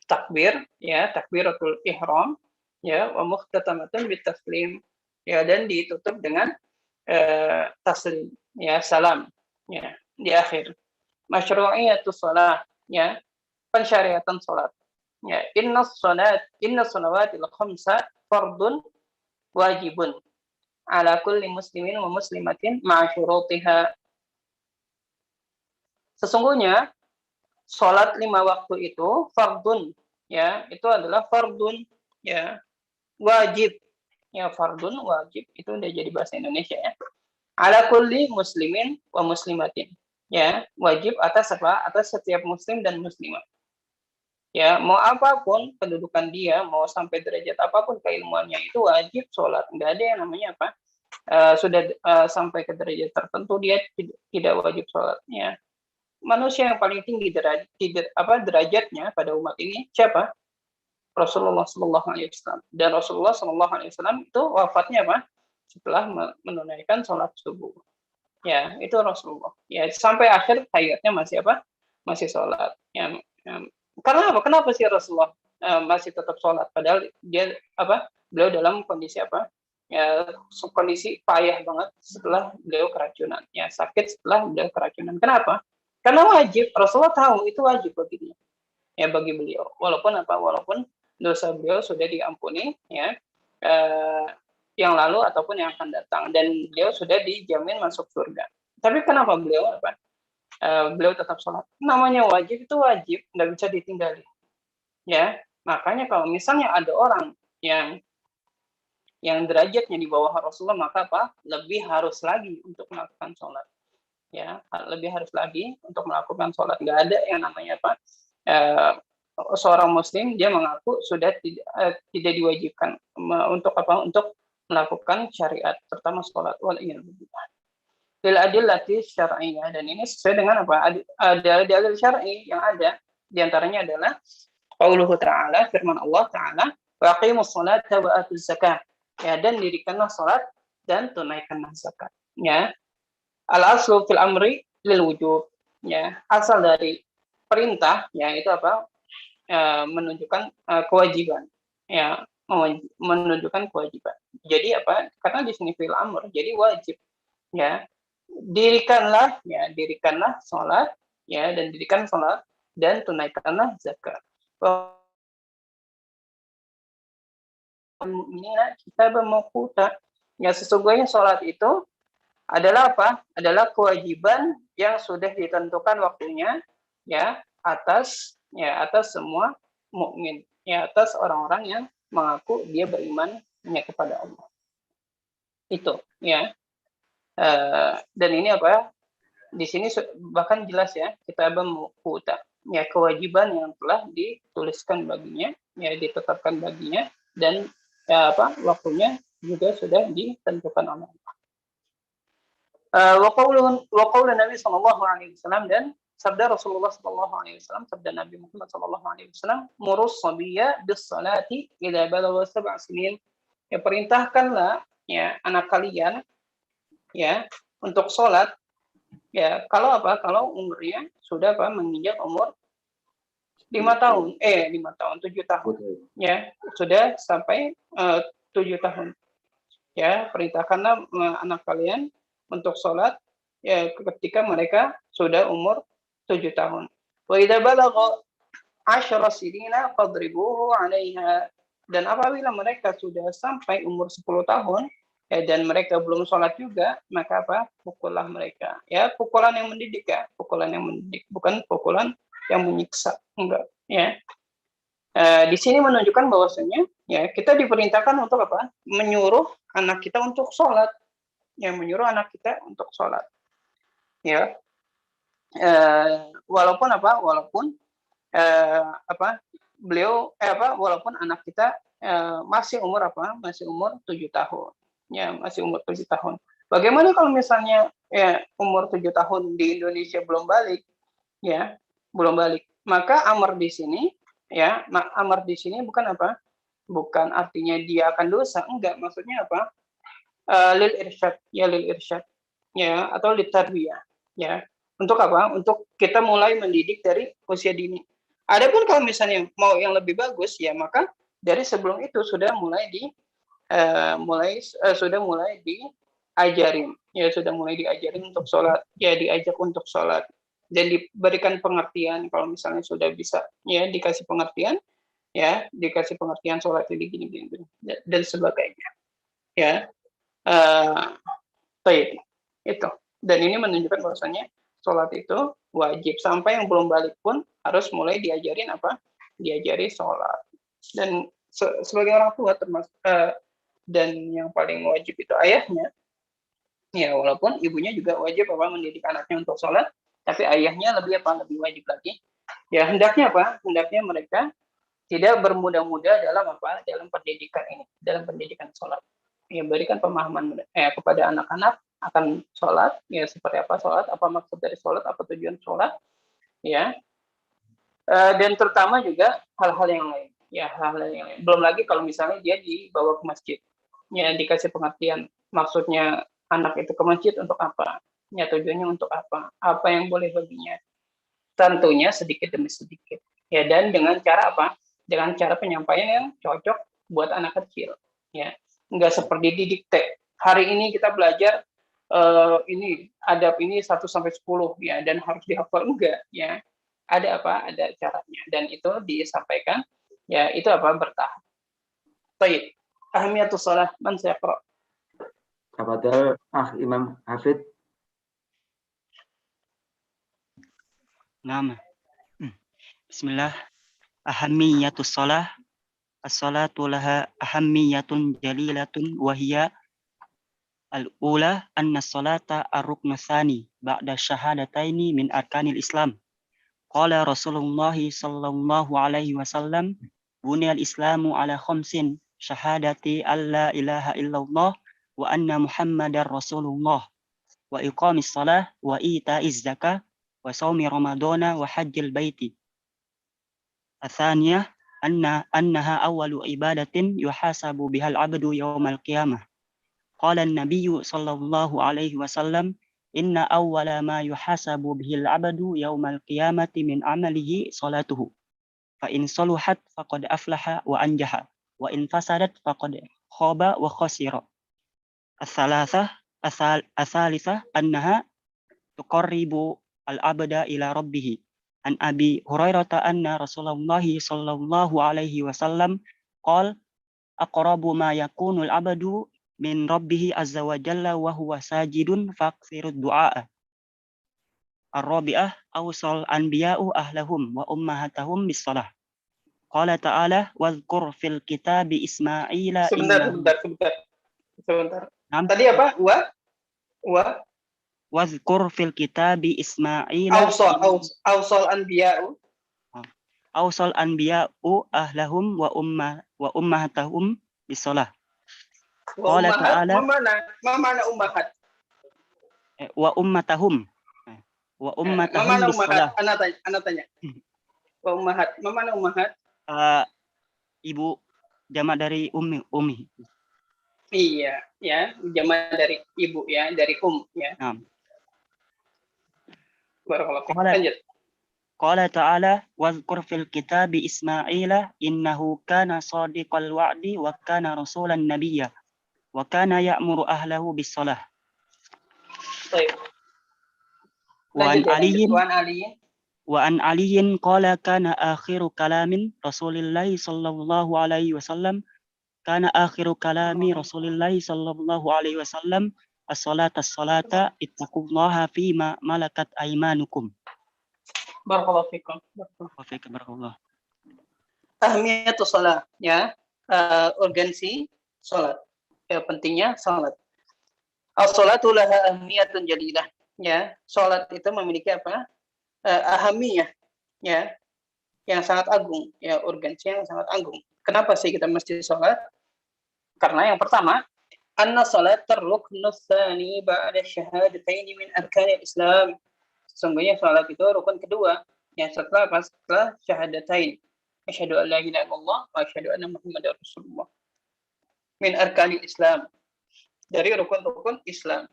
takbir, ya, takbiratul ihram, ya, wa muhtatamatun bitaslim. Ya, dan ditutup dengan taslim, ya, salam, ya, di akhir. Masyru'iyatus shalah, ya, pensyariatan salat. Ya, inna salawatil khamsa fardun wajibun ala kulli muslimin wa muslimatin ma'a syurutiha. Sesungguhnya salat 5 waktu itu fardun, ya, itu adalah fardun, ya, wajib. Ya, fardun wajib itu udah jadi bahasa Indonesia, ya. Ala kulli muslimin wa muslimatin. Ya, wajib atas setiap muslim dan muslimah. Ya, mau apapun kedudukan dia, mau sampai derajat apapun keilmuannya, itu wajib sholat. Enggak ada yang namanya apa? Sudah sampai ke derajat tertentu dia tidak wajib sholat. Ya. Manusia yang paling tinggi derajatnya pada umat ini siapa? Rasulullah Shallallahu Alaihi Wasallam. Dan Rasulullah Shallallahu Alaihi Wasallam itu wafatnya apa? Setelah menunaikan sholat subuh. Ya, itu Rasulullah. Ya, sampai akhir hayatnya masih apa? Masih sholat. Ya, karena apa? Kenapa sih Rasulullah masih tetap sholat? Padahal dia apa? Beliau dalam kondisi apa? Ya, kondisi payah banget setelah beliau keracunan. Ya, sakit setelah beliau keracunan. Kenapa? Karena wajib. Rasulullah tahu itu wajib bagi dia. Ya, bagi beliau. Walaupun dosa beliau sudah diampuni, ya, yang lalu ataupun yang akan datang, dan beliau sudah dijamin masuk surga. Tapi kenapa beliau apa? Beliau tetap sholat. Namanya wajib itu wajib, nggak bisa ditinggali. Ya, makanya kalau misalnya ada orang yang derajatnya di bawah Rasulullah, maka lebih harus lagi untuk melakukan sholat. Ya, lebih harus lagi untuk melakukan sholat. Nggak ada yang namanya seorang Muslim dia mengaku sudah tidak diwajibkan untuk untuk melakukan syariat, terutama sholat. Waliyadzubillah. Lil adillati syar'iyyah, dan ini sesuai dengan ada dalil syar'i yang ada. Di antaranya adalah qauluhu ta'ala, firman Allah Ta'ala, wa aqimus sholata wa atuz zakah. Ya, dan dirikanlah salat dan tunaikanlah zakat. Ya. Al-aslu fil amri lil wujub. Ya, asal dari perintah ya itu menunjukkan kewajiban. Ya, menunjukkan kewajiban. Jadi karena di sini fil amr, jadi wajib. Ya. Dirikanlah salat, ya, dan dirikan salat dan tunaikanlah zakat. Kita bermukuta. Ya, sesungguhnya sholat itu adalah adalah kewajiban yang sudah ditentukan waktunya, ya, atas semua mukmin, ya, atas orang-orang yang mengaku dia beriman kepada Allah. Itu, ya. Dan ini di sini bahkan jelas, ya, kita bermukuta, ya, kewajiban yang telah dituliskan baginya, ya, ditetapkan baginya, dan waktunya juga sudah ditentukan oleh Allah. Wa qaulun Nabi sallallahu alaihi wasallam, dan sabda Rasulullah sallallahu alaihi wasallam, sabda Nabi Muhammad sallallahu alaihi wasallam, murus sabiyya bis salati idza balagha 7 sinin. Ya, perintahkanlah, ya, anak kalian, ya, untuk sholat, ya, kalau umurnya sudah menginjak umur 7 tahun, 7 tahun. Ya, sudah sampai 7 tahun. Ya, perintahkanlah anak kalian untuk sholat, ya, ketika mereka sudah umur 7 tahun. Wa idza balagha 10 sinina fadribuhu 'alaiha. Dan apabila mereka sudah sampai umur 10 tahun, ya, dan mereka belum sholat juga, maka pukullah mereka. Ya, pukulan yang mendidik, ya, pukulan yang mendidik, bukan pukulan yang menyiksa, enggak, ya. Di sini menunjukkan bahwasanya, ya, kita diperintahkan untuk menyuruh anak kita untuk sholat, ya, menyuruh anak kita untuk sholat, ya. Walaupun beliau walaupun anak kita masih umur 7 tahun, ya, masih umur 7 tahun. Bagaimana kalau misalnya, ya, umur 7 tahun di Indonesia belum balik, ya, belum balik, maka amar di sini, ya, amar di sini bukan bukan artinya dia akan dosa, enggak, maksudnya lil irsyad, ya, atau litarbiyah, ya, untuk untuk kita mulai mendidik dari usia dini. Adapun kalau misalnya mau yang lebih bagus, ya, maka dari sebelum itu sudah mulai diajarin, ya, sudah mulai diajarin untuk sholat, ya, diajak untuk sholat, dan diberikan pengertian kalau misalnya sudah bisa, ya, dikasih pengertian, ya, dikasih pengertian sholat ini gini dan sebagainya, ya. Baik, itu. Dan ini menunjukkan bahwasanya sholat itu wajib, sampai yang belum balik pun harus mulai diajari sholat. Dan sebagai orang tua termasuk dan yang paling wajib itu ayahnya, ya, walaupun ibunya juga wajib mendidik anaknya untuk sholat, tapi ayahnya lebih wajib lagi, ya. Hendaknya mereka tidak bermudah-mudah dalam pendidikan ini, dalam pendidikan sholat, ya, berikan pemahaman kepada anak-anak akan sholat, ya, seperti apa sholat, apa maksud dari sholat, apa tujuan sholat, ya. Dan terutama juga hal-hal yang lain, ya, hal-hal yang lain. Belum lagi kalau misalnya dia dibawa ke masjid, ya, dikasih pengertian maksudnya anak itu ke masjid untuk apa, ya, tujuannya untuk apa yang boleh baginya, tentunya sedikit demi sedikit, ya, dan dengan cara dengan cara penyampaian yang cocok buat anak kecil, ya, nggak seperti didikte. Hari ini kita belajar ini adab ini 1 sampai 10, ya, dan harus dihafal, enggak, ya. Ada caranya, dan itu disampaikan, ya, itu bertahap. Baik, ahamiyatus shalah, man sayaqra. Tafadhal Imam Hafid. Nama. Bismillah. Ahamiyatus shalah as-salatu laha ahammiyatun jalilatun wa hiya al-ula anna as-salata ar-ruknu tsani ba'da syahadataini min arkanil Islam. Qala Rasulullah sallallahu alaihi wasallam, buniyal Islamu ala khamsin, syahadati alla ilaha illallah wa anna Muhammadar Rasulullah wa iqamis salah wa ita'iz zakah wa shaumi ramadana wa hajjil baiti. Atsaniyah annaha awwalu ibadatin yuhasabu bihal abdu yaumal qiyamah. Qala an-nabiyyu sallallahu alaihi wasallam, inna awwala ma yuhasabu bihil abdu yaumal qiyamati min amalihi salatuhu. Fa in saluhat faqad aflaha wa anjaha wa in fasadat faqad khaba wa khasira. As-salisah annaha tuqarribu al-abda ila rabbih. An Abi Hurairah anna Rasulullah sallallahu alaihi wasallam qala aqrabu ma yakunul abdu min rabbih azza wa jalla wa huwa sajidun faqsirud du'a. Ar-rabi'ah awsal anbiya'u ahlahum wa ummahatahum bis-shalah. Qala ta'ala wadhkur fil kitabi Ismaila Sebentar. Nam? Tadi apa? Wadhkur fil kitabi Ismaila Awsal anbiya'u. awsal anbiya'u ahlahum wa ummahatahum bis-shalah. Qala ta'ala Ma mana ummahat? wa ummatahum Mana bis-shalah. ummahat? Ana tanya. Wa ummahat. Ma mana ummahat? Ibu jamak dari ummi. Iya, ya, jamak dari ibu ya, dari ya. Naam. Barakallahu fiik. Qala- Lanjut. Qala ta'ala wadhkur fil kitabi Ismaila innahu kana shadiqal wa'di wa kana rasulan nabiyya wa kana ya'muru ahlahu bis-shalah. Baik. Wa an aliyin Aliyin. wa an aliyin qala kana akhiru kalamin Rasulillahi sallallahu alaihi wasallam kana akhiru kalami Rasulillahi sallallahu alaihi wasallam as-salata ittaqullaha fima malakat aymanukum. Barakallahu fiikum. Wa fiik barakallah. Ahmiyatus shalah, ya. Urgensi salat. Ya, pentingnya salat. As-salatu laha ahmiyatun jalilah. Ya, salat itu memiliki apa? Ahamiyah, ya, yang sangat agung, ya, urgensi yang sangat agung. Kenapa sih kita mesti salat? Karena yang pertama, anna salat ruknu tsani ba'da syahadataini min arkanil Islam. Sesungguhnya salat itu rukun kedua, ya, setelah syahadatain. Asyhadu an la ilaha illallah wa asyhadu anna Muhammadar Rasulullah. Min arkanil Islam. Dari rukun-rukun Islam.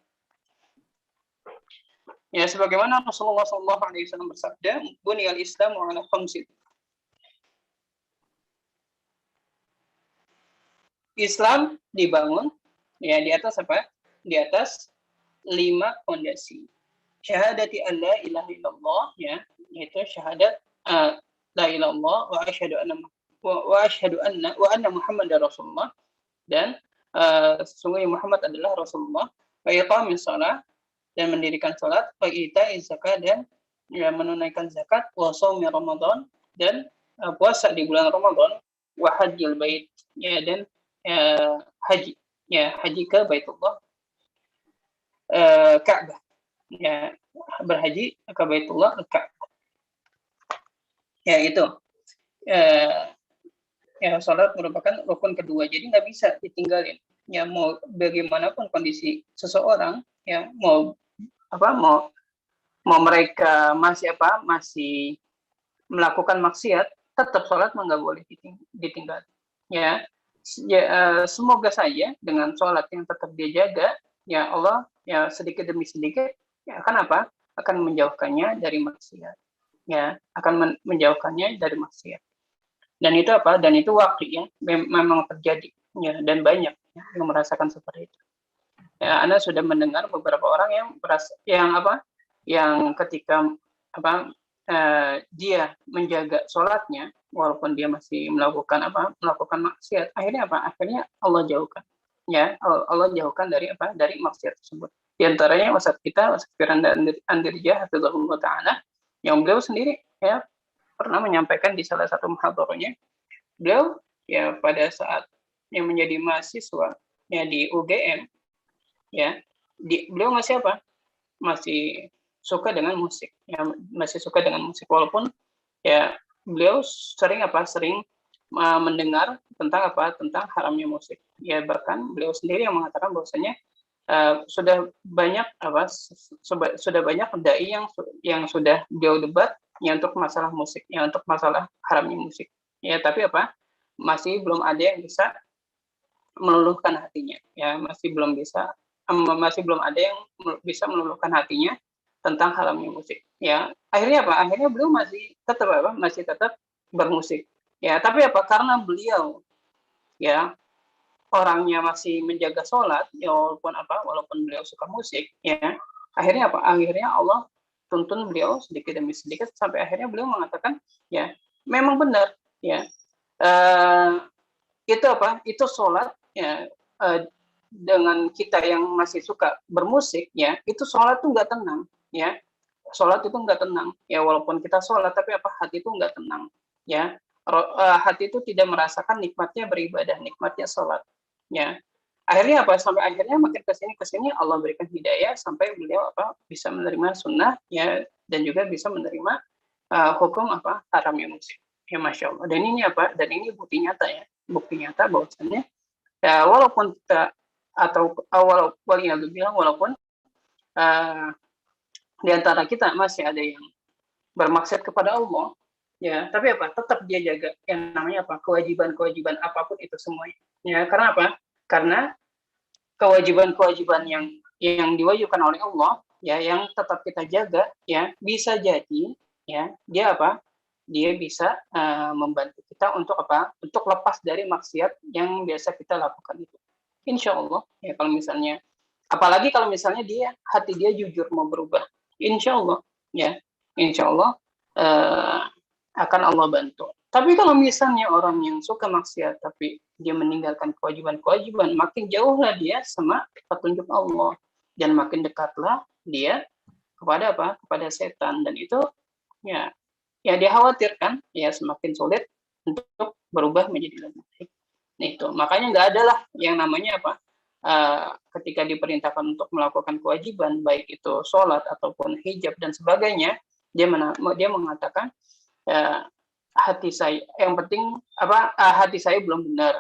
Ya, sebagaimana Rasulullah SAW bersabda, buniyal Islamu ala khamsin. Islam dibangun ya di atas apa? Di atas 5 fondasi. Syahadati an la ilaha illallah, ya, yaitu syahadat la ilaha illallah wa asyhadu anna Muhammadar Rasulullah, dan sesungguhnya Muhammad adalah Rasulullah, wa iqamis shalah, dan mendirikan salat, wa ita'iz zakat, dan ya, menunaikan zakat, wa shaumi Ramadan, dan puasa di bulan Ramadan, wa hajjil bait, ya, dan haji, ya, haji ke Baitullah Ka'bah, ya, berhaji ke Baitullah Ka'bah. Ya, itu ya, salat merupakan rukun kedua, jadi nggak bisa ditinggalin. Ya, mau bagaimanapun kondisi seseorang, ya, mau mereka masih melakukan maksiat, tetap sholat nggak boleh ditinggal. Ya, semoga saja dengan sholat yang tetap dia jaga, ya Allah, ya, sedikit demi sedikit, ya, akan menjauhkannya dari maksiat. Ya, akan menjauhkannya dari maksiat. Dan itu Dan itu waqi, ya, memang terjadi, ya, dan banyak, ya, yang merasakan seperti itu. Ya, Anda sudah mendengar beberapa orang yang ketika dia menjaga sholatnya walaupun dia masih melakukan maksiat, akhirnya Allah jauhkan, ya, Allah jauhkan dari maksiat tersebut. Di antaranya Ustaz Firanda Andirjah hafizahullah taala, yang beliau sendiri, ya, pernah menyampaikan di salah satu muhadarahnya, beliau ya pada saat yang menjadi mahasiswa ya di UGM ya, beliau masih apa? Masih suka dengan musik, ya masih suka dengan musik walaupun ya beliau sering mendengar tentang haramnya musik. Ya bahkan beliau sendiri yang mengatakan bahwasanya sudah banyak dai yang sudah beliau debat ya untuk masalah musik, ya untuk masalah haramnya musik. Ya tapi masih belum ada yang bisa meluluhkan hatinya. Ya masih belum ada yang bisa meluluhkan hatinya tentang haramnya musik. Ya akhirnya Akhirnya beliau masih tetap bermusik. Ya tapi karena beliau ya orangnya masih menjaga sholat, ya walaupun beliau suka musik, ya akhirnya Akhirnya Allah tuntun beliau sedikit demi sedikit sampai akhirnya beliau mengatakan, ya memang benar, ya itu sholat, ya dengan kita yang masih suka bermusik, ya itu sholat tuh nggak tenang, ya sholat itu nggak tenang, ya walaupun kita sholat tapi hati itu nggak tenang, ya hati itu tidak merasakan nikmatnya beribadah, nikmatnya sholat. Ya, akhirnya sampai akhirnya makin kesini Allah berikan hidayah sampai beliau bisa menerima sunnah ya dan juga bisa menerima hukum haramnya musik. Ya masya Allah. Dan ini Dan ini bukti nyata bahwasannya ya walaupun kita walaupun di antara kita masih ada yang bermaksud kepada Allah, ya tapi tetap dia jaga yang namanya kewajiban apapun itu semuanya. Ya karena karena kewajiban yang diwajibkan oleh Allah ya yang tetap kita jaga ya bisa jadi ya dia dia bisa membantu kita untuk untuk lepas dari maksiat yang biasa kita lakukan itu, insya Allah. Ya kalau misalnya apalagi kalau misalnya hati dia jujur mau berubah, insya Allah akan Allah bantu. Tapi kalau misalnya orang yang suka maksiat tapi dia meninggalkan kewajiban, makin jauhlah dia sama petunjuk Allah dan makin dekatlah dia kepada setan, dan itu ya dikhawatirkan ya semakin sulit untuk berubah menjadi lebih baik. Nah, itu makanya nggak ada lah yang namanya ketika diperintahkan untuk melakukan kewajiban baik itu sholat ataupun hijab dan sebagainya, dia mengatakan hati saya yang penting hati saya belum benar,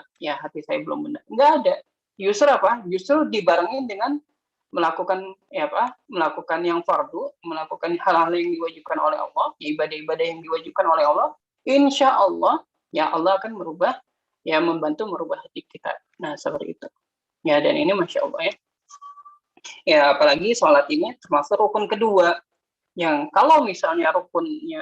nggak ada. Justru dibarengin dengan melakukan yang fardu, melakukan hal-hal yang diwajibkan oleh Allah, ibadah-ibadah yang diwajibkan oleh Allah, insya Allah ya Allah akan membantu merubah hati kita. Nah seperti itu ya, dan ini masya Allah ya apalagi sholat ini termasuk rukun kedua, yang kalau misalnya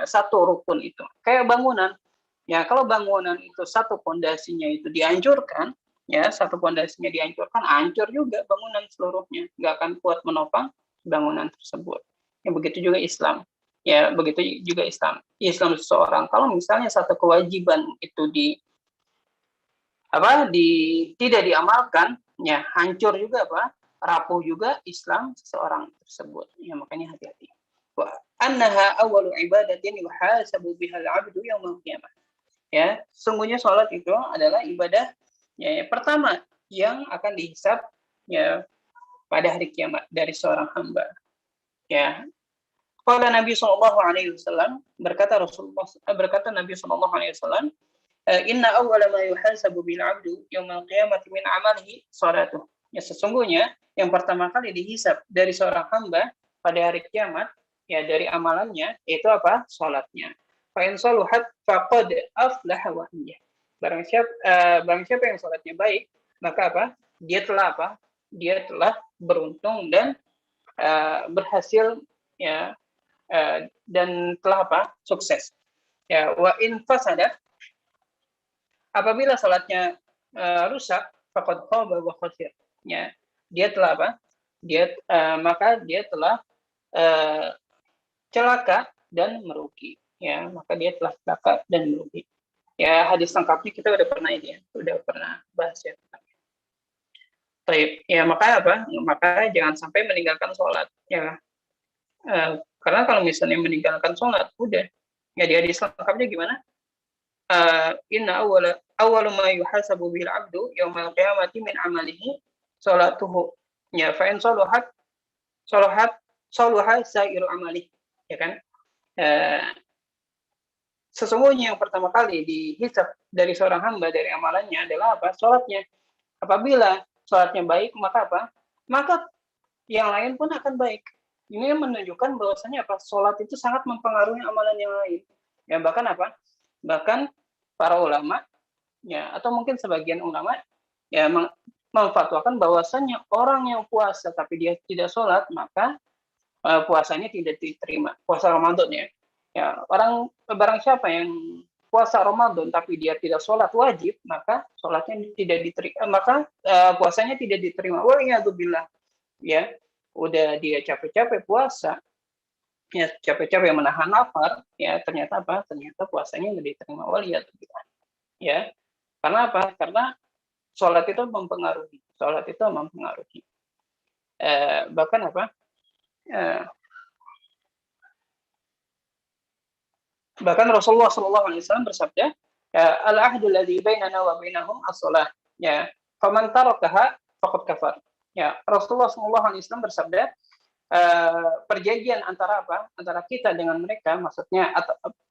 satu rukun itu kayak bangunan, ya kalau bangunan itu satu pondasinya itu dihancurkan, hancur juga bangunan seluruhnya, nggak akan kuat menopang bangunan tersebut. Ya begitu juga Islam, Islam seseorang kalau misalnya satu kewajiban itu tidak diamalkan, ya hancur juga rapuh juga Islam seseorang tersebut. Ya makanya hati-hati. Wa annaha awwalu ibadatin yuhasabu bihal 'abdu yaumil qiyamah. Ya, sungguhnya sholat itu adalah ibadah ya pertama yang akan dihisab ya pada hari kiamat dari seorang hamba. Ya. Qala Nabi sallallahu alaihi wasallam, berkata Nabi sallallahu alaihi wasallam, inna awwala ma yuhasabu bil 'abdu yaumil qiyamati min 'amalihi shalatuh. Ya sesungguhnya yang pertama kali dihisab dari seorang hamba pada hari kiamat ya dari amalannya yaitu salatnya. Fa in saluhat faqad aflaha wa hiya. Barang siapa yang salatnya baik, maka dia telah beruntung dan berhasil ya dan telah sukses. Ya wa in fasadat, apabila salatnya rusak, faqad khaba wa khasir. Ya, dia telah maka dia telah celaka dan merugi. Ya, maka dia telah celaka dan merugi. Ya, hadis lengkapnya kita udah pernah bahas ya. Ya, maka jangan sampai meninggalkan sholat. Ya, karena kalau misalnya meninggalkan sholat, udah. Ya, di hadis lengkapnya gimana? inna awwalu ma yuhasabu bil 'abdu yaumal qiyamati min 'amalihi sholatuhu. Ya, fa in salahat salaha sairu amali, ya kan? Sesungguhnya yang pertama kali dihisab dari seorang hamba dari amalannya adalah apa? Salatnya. Apabila salatnya baik, maka apa? Maka yang lain pun akan baik. Ini menunjukkan bahwasanya apa? Salat itu sangat mempengaruhi amalan yang lain. Ya, bahkan apa? Bahkan para ulama ya, atau mungkin sebagian ulama ya memfatwakan bahwasanya orang yang puasa tapi dia tidak sholat, maka puasanya tidak diterima. Puasa Ramadan ya. Ya, barang siapa yang puasa Ramadan tapi dia tidak sholat wajib, maka sholatnya tidak diterima, maka puasanya tidak diterima. Waliyadzubillah. Ya, udah dia capek-capek puasa, ya capek-capek menahan lapar, ya ternyata apa? Ternyata puasanya nggak diterima. Waliyadzubillah. Ya, karena apa? Karena sholat itu mempengaruhi. Sholat itu mempengaruhi. Bahkan apa? Bahkan Rasulullah SAW bersabda, al-ahdul ladzi bainana wa bainahum as-shalah. Ya, faman tarakaha faqad kafar. Ya, Rasulullah SAW bersabda, perjanjian antara apa? Antara kita dengan mereka, maksudnya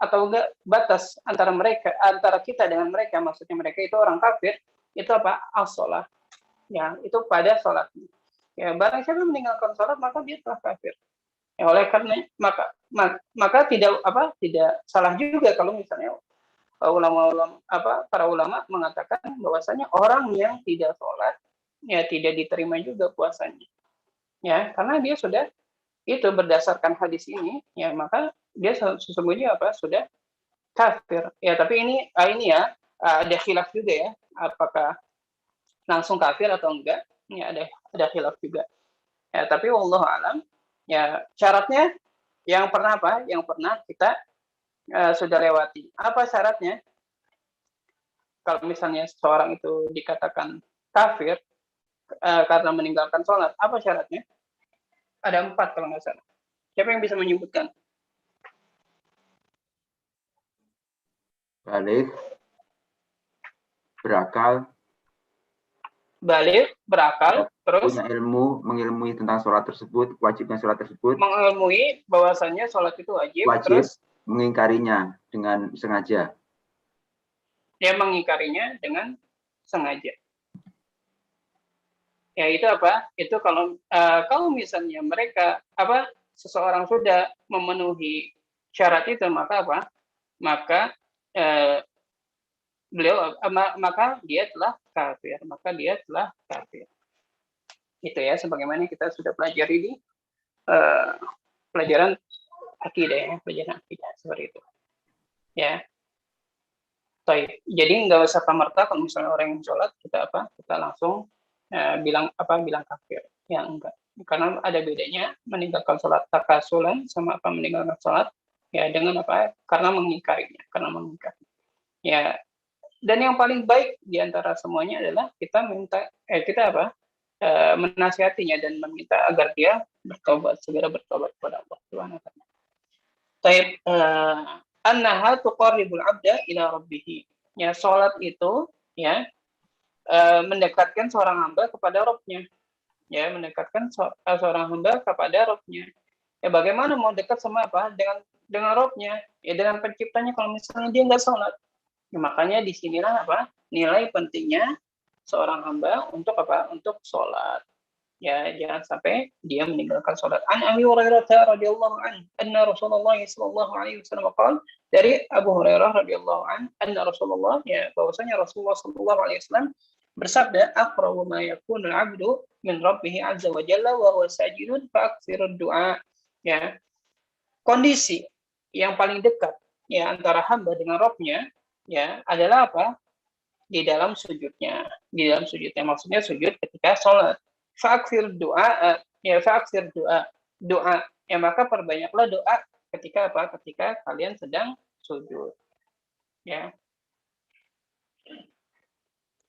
atau enggak batas antara mereka, antara kita dengan mereka, maksudnya mereka itu orang kafir, itu apa? As-shalah. Ya, itu pada salat. Ya, barang siapa meninggalkan salat maka dia telah kafir. Ya, oleh karena maka tidak salah juga kalau misalnya para ulama mengatakan bahwasanya orang yang tidak sholat ya tidak diterima juga puasanya. Ya, karena dia sudah itu berdasarkan hadis ini ya, maka dia sesungguhnya sudah kafir. Ya, tapi ini ya ada khilaf juga ya, apakah langsung kafir atau enggak. Ya, ada khilaf juga. Ya, tapi wallahu alam. Ya, syaratnya yang pernah kita sudah lewati. Apa syaratnya? Kalau misalnya seorang itu dikatakan kafir karena meninggalkan sholat, apa syaratnya? Ada 4 kalau nggak salah. Siapa yang bisa menyebutkan? Balik, berakal, terus punya ilmu, mengilmui tentang sholat tersebut, wajibnya sholat tersebut, mengilmui bahwasannya sholat itu wajib, terus mengingkarinya dengan sengaja. Dia mengingkarinya dengan sengaja. Ya, itu apa? Itu kalau misalnya mereka seseorang sudah memenuhi syarat itu, maka apa? Maka maka dia telah kafir. Itu ya, sebagaimana kita sudah pelajari di pelajaran akidah seperti itu. Ya. Jadi nggak usah pamerta kalau misalnya orang yang sholat kita langsung bilang kafir. Ya, enggak. Karena ada bedanya meninggalkan sholat takasulan sama meninggalkan sholat ya dengan karena mengingkarinya. Ya, dan yang paling baik di antara semuanya adalah kita menasihatinya dan meminta agar dia segera bertobat kepada Allah Subhanahu wa taala. Taib annaha tuqarribul 'abda ila rabbih. Ya, salat itu ya mendekatkan seorang hamba kepada Rabb-nya. Ya, mendekatkan seorang hamba kepada Rabb-nya. Ya, bagaimana mau dekat sama dengan Rabb-nya? Ya, dengan penciptanya kalau misalnya dia nggak salat. Ya, makanya disinilah nilai pentingnya seorang hamba untuk salat. Ya, jangan sampai dia meninggalkan salat. An Abi Hurairah radhiyallahu anhu anna Rasulullah sallallahu alaihi wasallam qala, dari Abu Hurairah radhiyallahu anhu anna Rasulullah, ya bahwasanya Rasulullah sallallahu alaihi wasallam bersabda, aqrabu ma yakunu al-'abdu min rabbih 'azza wa jalla wa huwa sajidun fa aktsirud du'a. Ya, kondisi yang paling dekat ya antara hamba dengan Rabb-nya ya adalah di dalam sujudnya. Maksudnya sujud ketika salat. Fa'aksir doa, doa. Ya, maka perbanyaklah doa ketika kalian sedang sujud. Ya.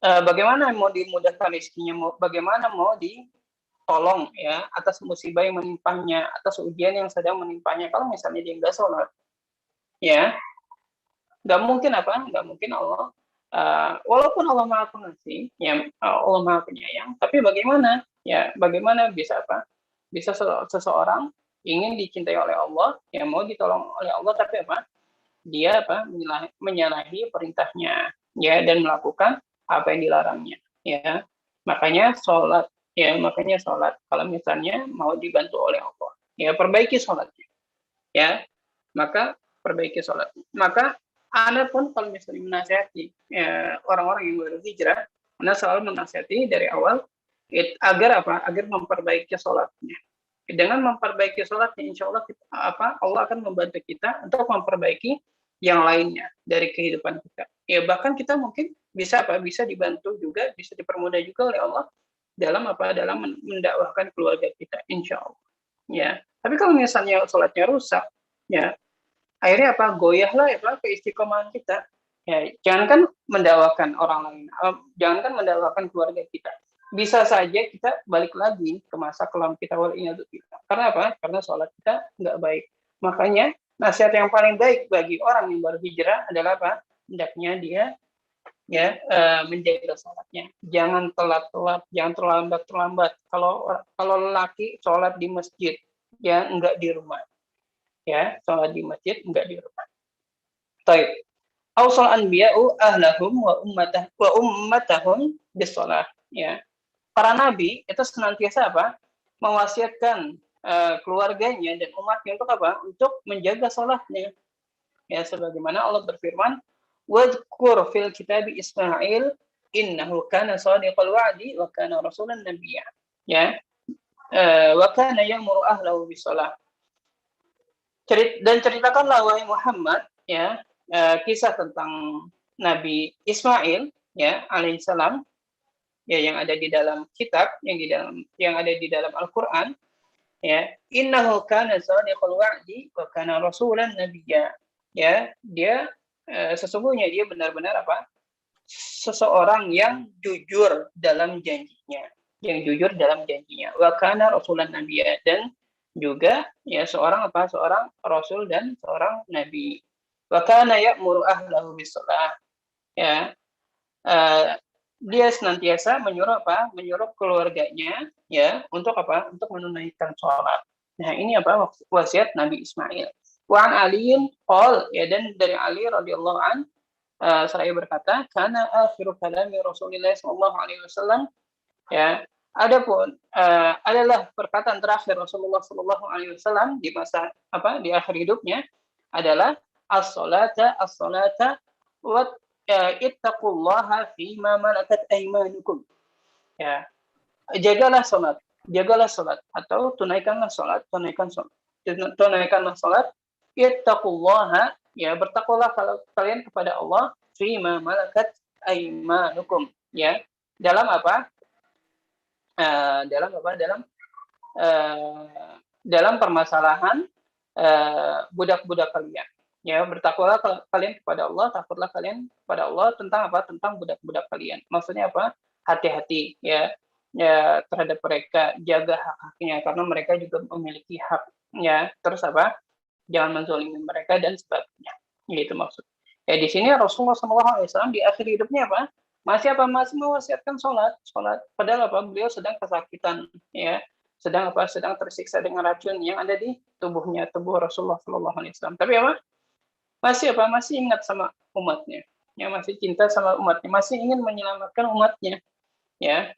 Bagaimana mau dimudahkan rezekinya, bagaimana mau ditolong ya atas musibah yang menimpanya, atas ujian yang sedang menimpanya kalau misalnya dia nggak sholat. Ya. nggak mungkin nggak mungkin Allah, walaupun Allah Maha Pengasih, ya Allah Maha Penyayang, tapi bagaimana bisa bisa seseorang ingin dicintai oleh Allah, ya mau ditolong oleh Allah, tapi dia menyalahi perintahnya, ya, dan melakukan apa yang dilarangnya, ya. Makanya sholat kalau misalnya mau dibantu oleh Allah, ya perbaiki sholatnya, ya, maka perbaiki sholatnya. Maka Anda pun kalau misalnya menasihati orang-orang yang berhijrah, Anda selalu menasihati dari awal agar memperbaiki sholatnya. Dengan memperbaiki sholatnya, insya Allah Allah akan membantu kita untuk memperbaiki yang lainnya dari kehidupan kita. Ya, bahkan kita mungkin bisa dibantu juga, bisa dipermudah juga oleh Allah dalam mendakwahkan keluarga kita, insya Allah. Ya, tapi kalau misalnya sholatnya rusak, ya akhirnya goyahlah keistiqomahan kita. Ya, jangankan mendakwakan orang lain, jangankan mendakwakan keluarga kita. Bisa saja kita balik lagi ke masa kelam kita Karena Karena sholat kita nggak baik. Makanya nasihat yang paling baik bagi orang yang baru hijrah adalah hendaknya dia menjaga sholatnya. Jangan telat-telat, jangan terlambat. Kalau lelaki sholat di masjid, ya enggak di rumah. Ya, sholat di masjid enggak di rumah. Baik. Awsal anbiya'u ahlahum wa ummatahum bis-shalah, ya. Para nabi itu senantiasa mewasiatkan keluarganya dan umatnya untuk untuk menjaga sholatnya. Ya, sebagaimana Allah berfirman, "Wadhkur fil kitabi Ismail innahu kana shadiqal wa'di wa kana rasulan nabiyya." Ya. Wa kana ya'muru ahlahu bis-shalah. Dan ceritakanlah wahai Muhammad, ya, kisah tentang Nabi Ismail, ya, alaihissalam, ya, yang ada di dalam kitab, yang ada di dalam Al-Qur'an, ya. Innahu kana shadiqal wa'di wa kana rasulan nabiyya. Ya, dia sesungguhnya dia benar-benar seseorang yang jujur dalam janjinya, wa kana rasulan nabiyya, dan juga ya seorang rasul dan seorang nabi. Wa kana ya'muru ahlahu bis-shalah. Ya. Dia senantiasa menyuruh keluarganya, ya, untuk menunaikan sholat. Nah, ini wasiat Nabi Ismail. Wa an aliin qol, ya, dan dari Ali radhiyallahu an seraya berkata, kana akhiru kalami Rasulillah sallallahu alaihi wasallam, ya, adapun adalah perkataan terakhir Rasulullah sallallahu alaihi wasallam di masa di akhir hidupnya adalah as-salata wa ittaqullaha fima malakat aymanukum. Ya, jagalah salat atau tunaikanlah salat, ittaqullaha, ya, bertakwalah kalian kepada Allah, fima malakat aymanukum, ya, dalam dalam permasalahan budak-budak kalian. Ya, bertakwalah kalian kepada Allah, takutlah kalian kepada Allah tentang budak-budak kalian. Maksudnya hati-hati, ya, terhadap mereka, jaga hak-haknya karena mereka juga memiliki hak, ya. Terus jangan menzalimi mereka dan sebagainya. Itu maksud. Ya, di sini Rasulullah SAW di akhir hidupnya masih mewasiatkan sholat. Padahal beliau sedang kesakitan, ya, sedang tersiksa dengan racun yang ada di tubuh Rasulullah SAW. Tapi masih ingat sama umatnya, ya, masih cinta sama umatnya, masih ingin menyelamatkan umatnya, ya.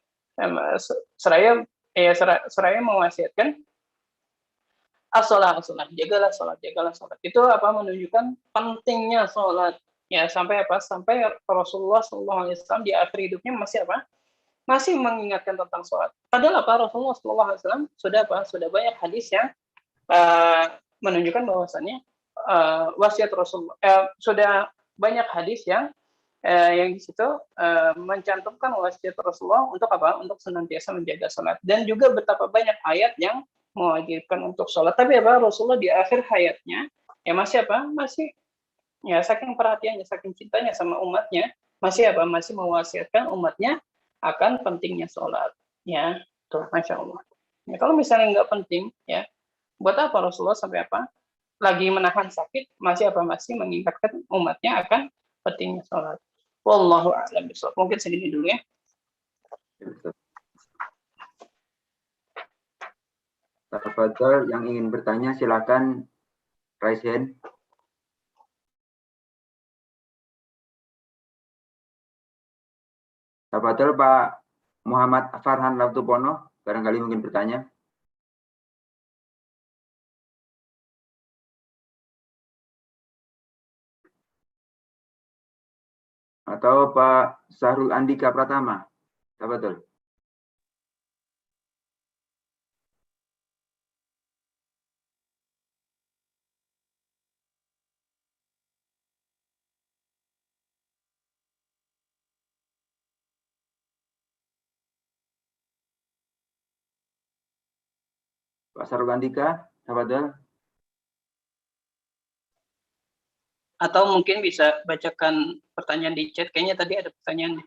Seraya mewasiatkan as-shalah, jagalah sholat. Itu menunjukkan pentingnya sholat, ya, sampai Rasulullah SAW di akhir hidupnya masih mengingatkan tentang sholat. Padahal Rasulullah SAW sudah banyak hadis yang menunjukkan bahwasannya wasiat Rasulullah, sudah banyak hadis yang di situ mencantumkan wasiat Rasulullah untuk senantiasa menjaga sholat, dan juga betapa banyak ayat yang mewajibkan untuk sholat. Tapi Rasulullah di akhir hayatnya ya masih ya, saking perhatiannya, saking cintanya sama umatnya, masih mewasiatkan umatnya akan pentingnya sholat, ya. Tuh, Masya Allah. Ya, kalau misalnya nggak penting, ya, buat apa Rasulullah sampai lagi menahan sakit, masih mengingatkan umatnya akan pentingnya sholat. Wallahu a'lam bishawab. Mungkin segini dulu ya. Tafadhol, yang ingin bertanya silakan raise hand. Tafadhol Pak Muhammad Farhan Lautupono, barangkali mungkin bertanya. Atau Pak Sahrul Andika Pratama. Tafadhol. Pak Sahrul Andika, tafadhol. Atau mungkin bisa bacakan pertanyaan di chat. Kayaknya tadi ada pertanyaan.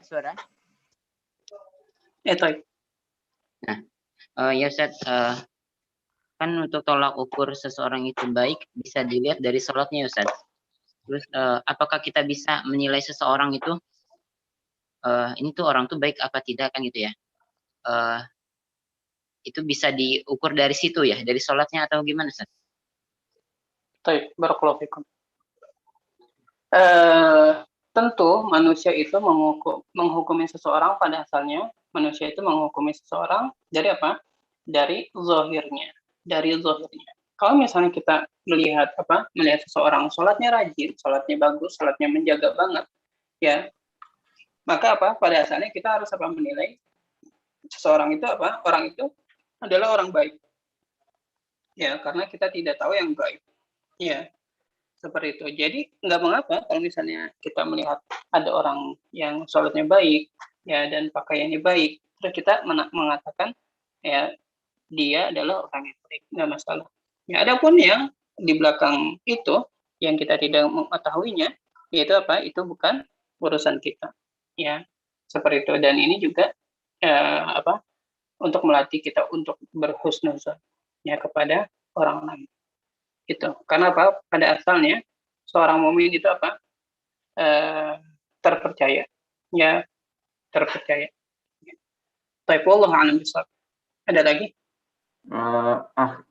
Suara? Toy. Ya Ustaz, kan untuk tolak ukur seseorang itu baik bisa dilihat dari sholatnya Ustaz. Terus apakah kita bisa menilai seseorang itu ini tuh orang tuh baik apa tidak kan gitu ya? Itu bisa diukur dari situ ya, dari sholatnya atau gimana Ustaz? Baik, barakallahu fikum. Tentu manusia itu menghukumi seseorang pada asalnya, manusia itu menghukumi seseorang dari apa? Dari zahirnya, Kalau misalnya kita melihat seseorang sholatnya rajin, sholatnya bagus, sholatnya menjaga banget, ya, maka pada asalnya kita harus menilai seseorang itu orang itu adalah orang baik, ya, karena kita tidak tahu yang gaib, ya, seperti itu. Jadi nggak mengapa kalau misalnya kita melihat ada orang yang sholatnya baik, ya, dan pakaiannya baik, terus kita mengatakan ya dia adalah orang yang baik, nggak masalah. Ya, adapun yang di belakang itu yang kita tidak mengetahuinya, yaitu itu bukan urusan kita, ya, seperti itu. Dan ini juga untuk melatih kita untuk berhusnuzon ya kepada orang lain, gitu. Karena pada asalnya seorang mukmin itu terpercaya, ya, terpercaya. Tapi Allah a'lam bishawab. Ada lagi?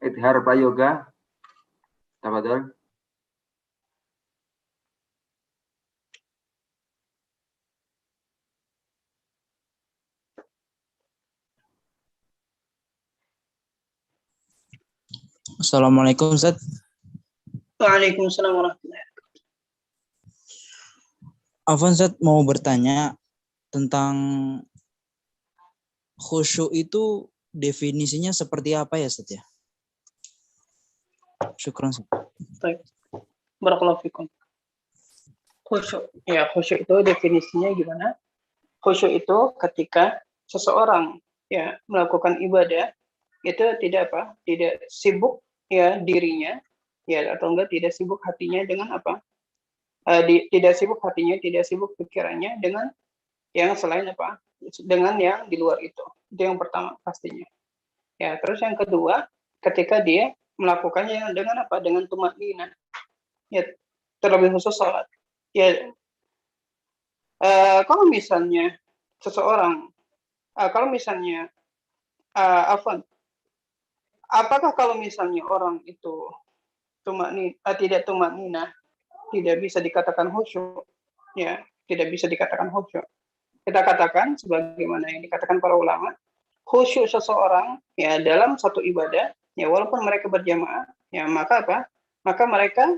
Ithar Prayoga, tafadhol. Assalamualaikum Ustaz. Waalaikumsalam warahmatullahi wabarakatuh. Afwan Ustaz, mau bertanya tentang khusyuk itu definisinya seperti apa ya Ustaz ya? Syukran Ustaz. Baik. Barakallahu fikum. Khusyuk. Ya, khusyuk itu definisinya gimana? Khusyuk itu ketika seseorang ya melakukan ibadah itu tidak sibuk ya dirinya, ya, atau enggak tidak sibuk hatinya dengan tidak sibuk hatinya, tidak sibuk pikirannya dengan yang selain dengan yang di luar itu. Itu yang pertama pastinya. Ya, terus yang kedua, ketika dia melakukannya dengan dengan tumaninah. Ya, terlebih khusus salat. Ya, kalau misalnya seseorang, apakah kalau misalnya orang itu tidak tumaninah, tidak bisa dikatakan khusyuk, ya, tidak bisa dikatakan khusyuk. Kita katakan sebagaimana yang dikatakan para ulama, khusyuk seseorang ya dalam satu ibadah, ya, walaupun mereka berjamaah, ya, maka mereka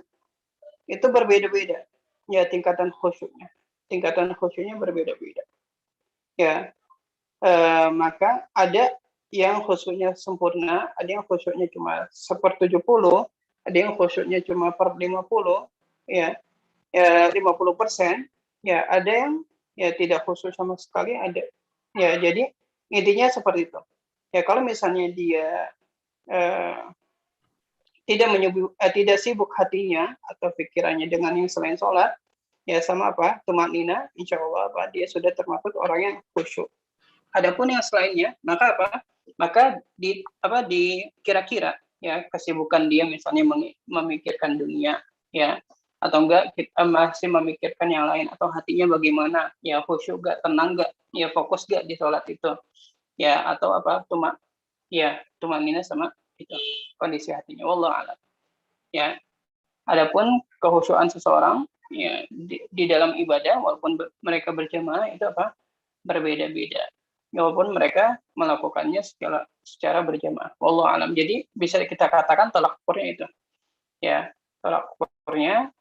itu berbeda-beda, ya, tingkatan khusyuknya berbeda-beda, ya. Maka ada yang khusyuknya sempurna, ada yang khusyuknya cuma 1/70, ada yang khusyuknya cuma 1/50, ya, 50%, ya, ada yang ya tidak khusyuk sama sekali, ada, ya. Jadi intinya seperti itu, ya. Kalau misalnya dia tidak sibuk hatinya atau pikirannya dengan yang selain sholat, ya, sama tumaninah, insya Allah dia sudah termasuk orang yang khusyuk, Adapun yang selainnya, maka apa? Maka dikira-kira ya kesibukan dia misalnya memikirkan dunia ya, atau enggak kita masih memikirkan yang lain, atau hatinya bagaimana ya, khusyuk gak, tenang gak, ya fokus gak di sholat itu ya, atau apa tumanina sama itu kondisi hatinya. Wallahu a'lam ya. Adapun kehusyuan seseorang ya di dalam ibadah, walaupun mereka berjamaah itu apa, berbeda-beda, walaupun mereka melakukannya secara berjamaah. Wallahu a'lam. Jadi bisa kita katakan tolak ukurnya itu ya, tolak ukurnya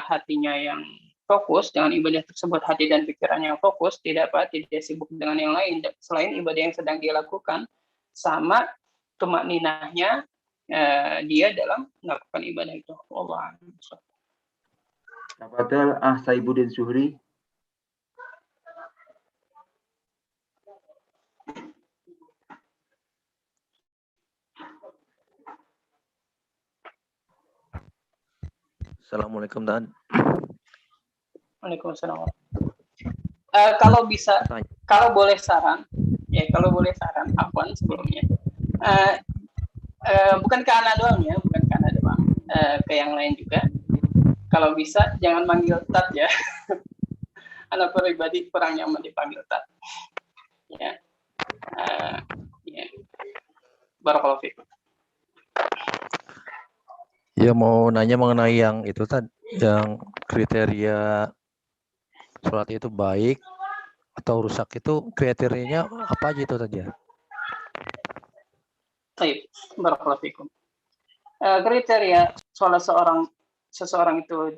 hatinya yang fokus dengan ibadah tersebut, hati dan pikirannya yang fokus, tidak sibuk dengan yang lain selain ibadah yang sedang dia lakukan, sama tumakninahnya dia dalam melakukan ibadah itu. Allah. Tafadhal Saibuddin Zuhri. Assalamualaikum Dan. Waalaikumsalam. Kalau bisa, kalau boleh saran, Afwan sebelumnya. Bukan ke Ana doang ya, ke yang lain juga. Kalau bisa jangan manggil Tat ya. Ana pribadi kurang nyaman dipanggil Tat. Ya. Barakallahu fikum. Ya mau nanya mengenai yang itu tadi, yang kriteria sholat itu baik atau rusak itu kriterianya apa aja itu tadi ya? Baik, barakallahu fikum. Kriteria sholat seseorang itu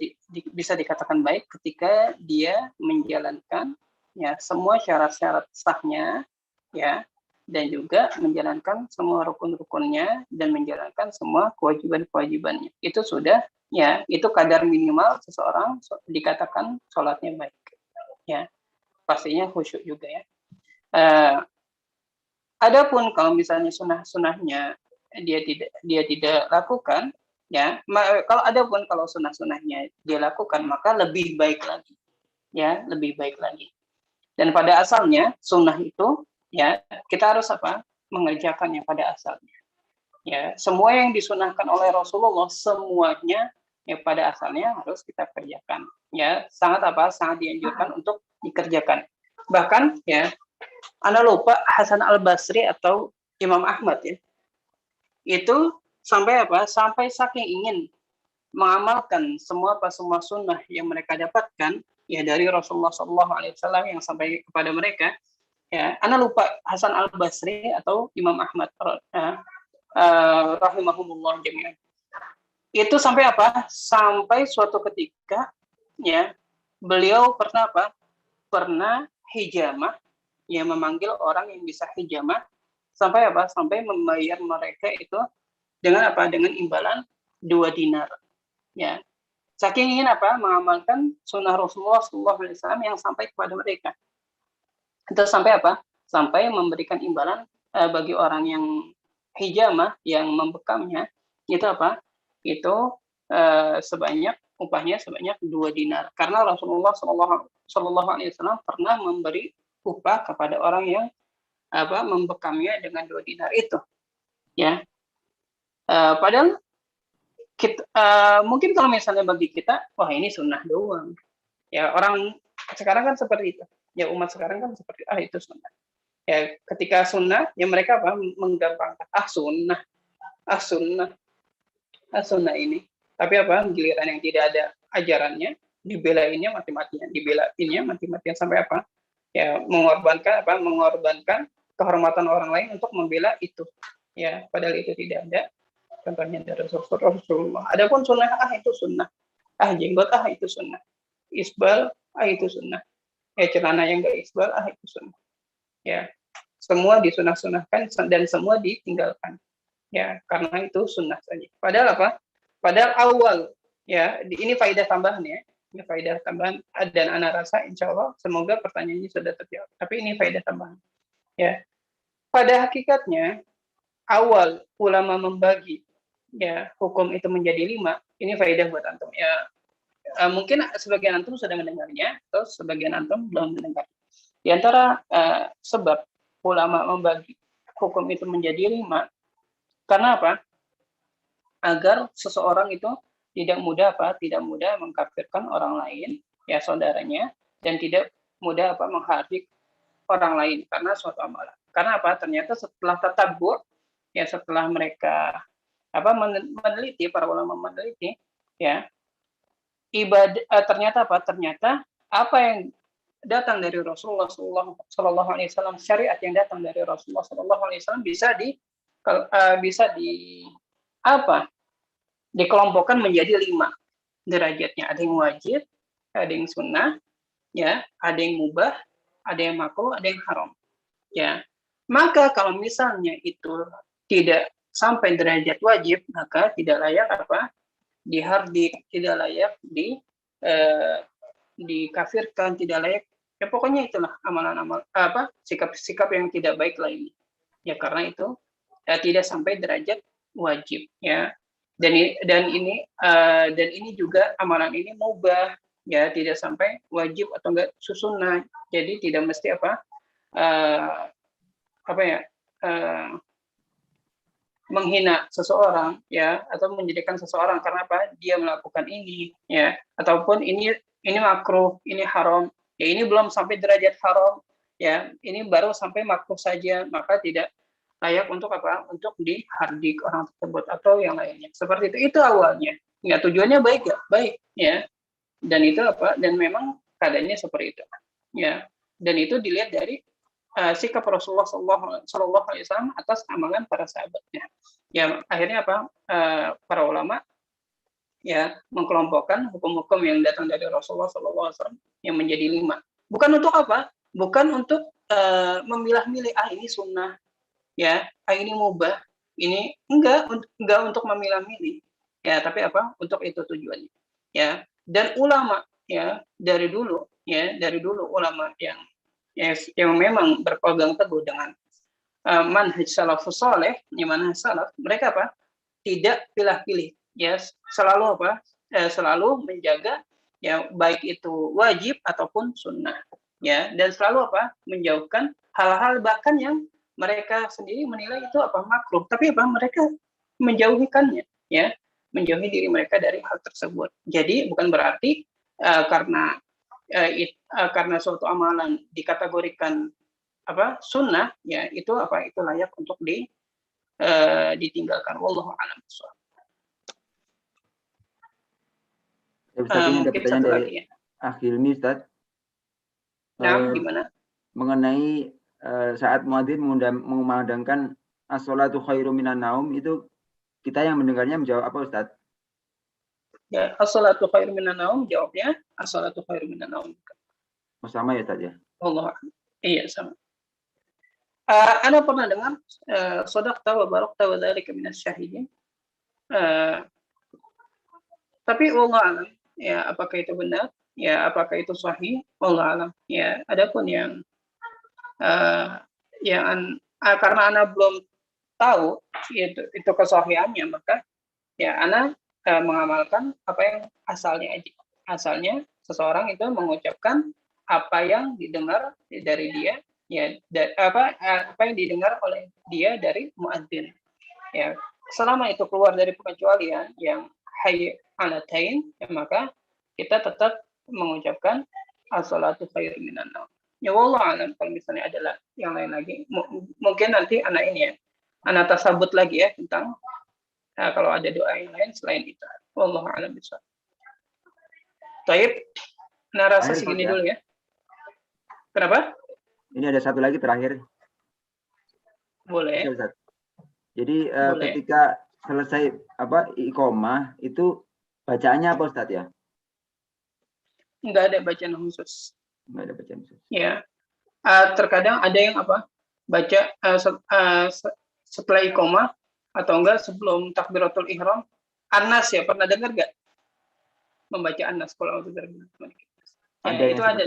bisa dikatakan baik ketika dia menjalankan ya semua syarat-syarat sahnya ya, dan juga menjalankan semua rukun-rukunnya dan menjalankan semua kewajiban-kewajibannya. Itu sudah ya, itu kadar minimal seseorang dikatakan sholatnya baik. Ya, pastinya khusyuk juga ya. Adapun kalau misalnya sunnah-sunnahnya dia tidak lakukan, ya, kalau sunnah-sunnahnya dia lakukan, maka lebih baik lagi, ya, lebih baik lagi. Dan pada asalnya sunnah itu ya kita harus apa, mengerjakan yang pada asalnya. Ya, semua yang disunahkan oleh Rasulullah semuanya ya pada asalnya harus kita kerjakan. Ya, sangat dianjurkan untuk dikerjakan. Bahkan ya, Anda lupa Hasan Al-Basri atau Imam Ahmad ya, itu sampai saking ingin mengamalkan semua sunnah yang mereka dapatkan ya dari Rasulullah SAW yang sampai kepada mereka ya. Anda lupa Hasan Al-Basri atau Imam Ahmad rahimahumullah jami'an. Itu sampai sampai suatu ketika ya beliau pernah hijamah ya, memanggil orang yang bisa hijamah, sampai membayar mereka itu dengan imbalan 2 dinar ya. Saking ingin mengamalkan sunnah Rasulullah SAW yang sampai kepada mereka. Itu sampai sampai memberikan imbalan bagi orang yang hijamah, yang membekamnya, itu itu upahnya sebanyak 2 dinar. Karena Rasulullah SAW pernah memberi upah kepada orang yang membekamnya dengan 2 dinar itu. Ya. Padahal mungkin kalau misalnya bagi kita, wah ini sunnah doang. Ya, orang sekarang kan seperti itu. Ya, umat sekarang kan seperti itu sunnah. Ya, ketika sunnah, ya mereka menggampangkan sunnah ini. Tapi giliran yang tidak ada ajarannya, dibelainnya mati-matian sampai ya mengorbankan kehormatan orang lain untuk membela itu. Ya, padahal itu tidak ada contohnya dari Rasulullah. Adapun sunnah itu sunnah. Jenggot itu sunnah. Isbal itu sunnah. Ya, celana yang enggak isbal itu sunnah. Ya, semua disunah-sunahkan dan semua ditinggalkan. Ya, karena itu sunnah saja. Padahal Padahal awal ya, ini faedah tambahan ya. Ini faedah tambahan dan ana rasa insya Allah semoga pertanyaannya sudah terjawab. Tapi ini faedah tambahan. Ya. Pada hakikatnya awal ulama membagi ya hukum itu menjadi 5. Ini faedah buat antum ya. Mungkin sebagian antum sudah mendengarnya atau sebagian antum belum mendengar. Di antara sebab ulama membagi hukum itu menjadi 5, karena apa? Agar seseorang itu tidak mudah mengkafirkan orang lain, ya saudaranya, dan tidak mudah menghardik orang lain karena suatu amalan. Karena apa? Ternyata setelah tatabbur, ya setelah mereka meneliti, para ulama meneliti, ya ternyata apa yang datang dari Rasulullah Shallallahu Alaihi Wasallam, syariat yang datang dari Rasulullah Shallallahu Alaihi Wasallam bisa dikelompokkan menjadi 5 derajatnya. Ada yang wajib, ada yang sunnah, ya, ada yang mubah, ada yang makruh, ada yang haram. Ya, maka kalau misalnya itu tidak sampai derajat wajib, maka tidak layak dihardik, tidak layak dikafirkan, tidak layak. Ya pokoknya itulah amalan-amal sikap-sikap yang tidak baik lainnya. Ya karena itu tidak sampai derajat wajib, ya. Dan ini juga amalan ini mubah, ya, tidak sampai wajib atau enggak sunnah. Jadi tidak mesti menghina seseorang, ya, atau menjadikan seseorang karena dia melakukan ini, ya, ataupun ini makruh, ini haram, ya ini belum sampai derajat haram, ya, ini baru sampai makruh saja, maka tidak layak untuk dihardik orang tersebut atau yang lainnya. Seperti itu awalnya. Ya tujuannya baik ya. Dan itu dan memang keadaannya seperti itu. Ya. Dan itu dilihat dari sikap Rasulullah Shallallahu Alaihi Wasallam atas amalan para sahabatnya. Ya, akhirnya para ulama ya mengkelompokkan hukum-hukum yang datang dari Rasulullah Shallallahu Alaihi Wasallam yang menjadi 5. Bukan untuk Bukan untuk memilah-milih ini sunnah, ya, ini mubah, ini enggak untuk memilah-milih, ya, tapi untuk itu tujuannya, ya. Dan ulama, ya, dari dulu ulama yang memang berpegang teguh dengan manhaj salafus saleh, manhaj salaf, mereka tidak pilih-pilih, ya, selalu menjaga, ya, baik itu wajib ataupun sunnah, ya, dan selalu menjauhkan hal-hal bahkan yang mereka sendiri menilai itu makruh, tapi mereka menjauhikannya, ya, menjauhi diri mereka dari hal tersebut. Jadi bukan berarti karena suatu amalan dikategorikan sunnah, ya, itu layak untuk ditinggalkan. Wallahu a'lam bishawab. Mungkin satu lagi ya. Akhilmi, Ustaz. Gimana? Mengenai saat muadzin mengumandangkan as-sholatu khairum minan naum, itu kita yang mendengarnya menjawab apa, Ustaz? Ya, as-sholatu khairum minan naum, jawabnya as-sholatu khairum minan naum. Sama ya, Ustaz ya? Allah. Iya, sama. Anda pernah dengar shadaqta wa barakta wa dzalika minas syahidin? Tapi wallahu alam, ya, apakah itu benar? Ya, apakah itu sahih? Wallahu alam. Ya, adapun yang karena Ana belum tahu itu kesahihannya, maka ya Ana mengamalkan apa yang asalnya aja. Asalnya seseorang itu mengucapkan apa yang didengar dari dia, ya, apa yang didengar oleh dia dari muadzin. Ya, selama itu keluar dari pengecualian yang hayy 'alatain, ya, maka kita tetap mengucapkan as-sholatu khairum minan naum. Ya wallahu alam, kalau misalnya adalah yang lain lagi, mungkin nanti anak tasabut lagi ya tentang kalau ada doa yang lain selain itu. Wallahu alam bishawab. Taib, narasi segini dulu ya. Kenapa? Ini ada satu lagi terakhir. Boleh. Jadi ketika selesai iqomah itu bacaannya apa, Ustaz ya? Enggak ada bacaan khusus. Enggak ada bacaan khusus. Ya. Terkadang ada yang baca setelah iqomah atau enggak sebelum takbiratul ihram. Anas, ya, pernah dengar enggak? Membaca Anas kalau itu terbilang. Ada itu ada.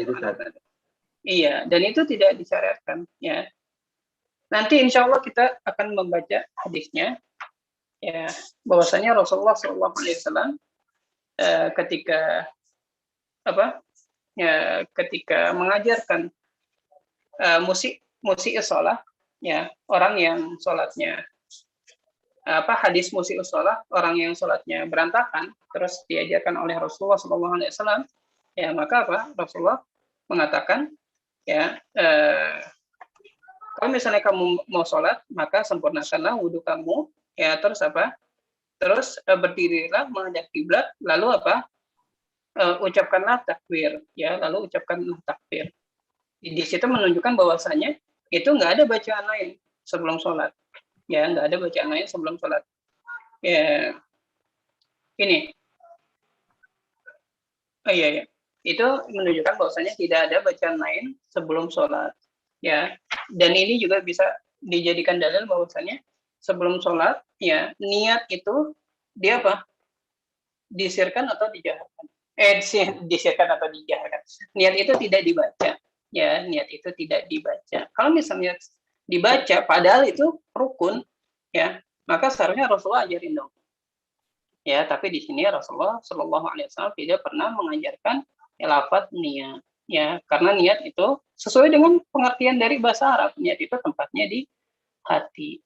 Iya, dan itu tidak disyariatkan, ya. Nanti insya Allah kita akan membaca hadisnya, ya, bahwasanya Rasulullah SAW ketika mengajarkan musik sholat, ya orang yang sholatnya hadis musii'us shalah, orang yang sholatnya berantakan, terus diajarkan oleh Rasulullah SAW, ya maka Rasulullah mengatakan, ya kalau misalnya kamu mau sholat, maka sempurnakanlah wudhu kamu, ya terus terus berdirilah menghadap kiblat, lalu ucapkanlah takbir, ya lalu ucapkanlah takbir. Di situ menunjukkan bahwasanya itu nggak ada bacaan lain sebelum sholat. Ya, nggak ada bacaan lain sebelum sholat. Ya, ini. Oh iya, ya. Itu menunjukkan bahwasanya tidak ada bacaan lain sebelum sholat. Ya, dan ini juga bisa dijadikan dalil bahwasanya sebelum sholat, ya niat itu dia disirkan atau dijaharkan. Disirkan atau dijaharkan. Niat itu tidak dibaca. Ya, niat itu tidak dibaca. Kalau misalnya dibaca, padahal itu rukun, ya, maka seharusnya Rasulullah ajarin dong. Ya, tapi di sini Rasulullah Shallallahu Alaihi Wasallam tidak pernah mengajarkan lafaz niat, ya, karena niat itu sesuai dengan pengertian dari bahasa Arab. Niat itu tempatnya di hati.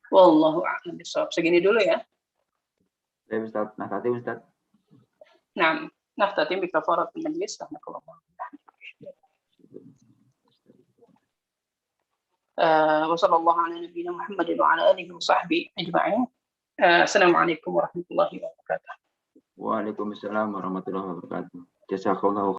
Wallahu a'lam bishawab. Segini dulu ya. Ya Ustaz, Ustaz. Nah, tadi mikrofonat majlis. Wassallallahu ala nabiyina Muhammadin wa ala alihi wa sahbihi ajma'in. Assalamualaikum warahmatullahi wabarakatuh. Waalaikumsalam warahmatullahi wabarakatuh. Jazakallahu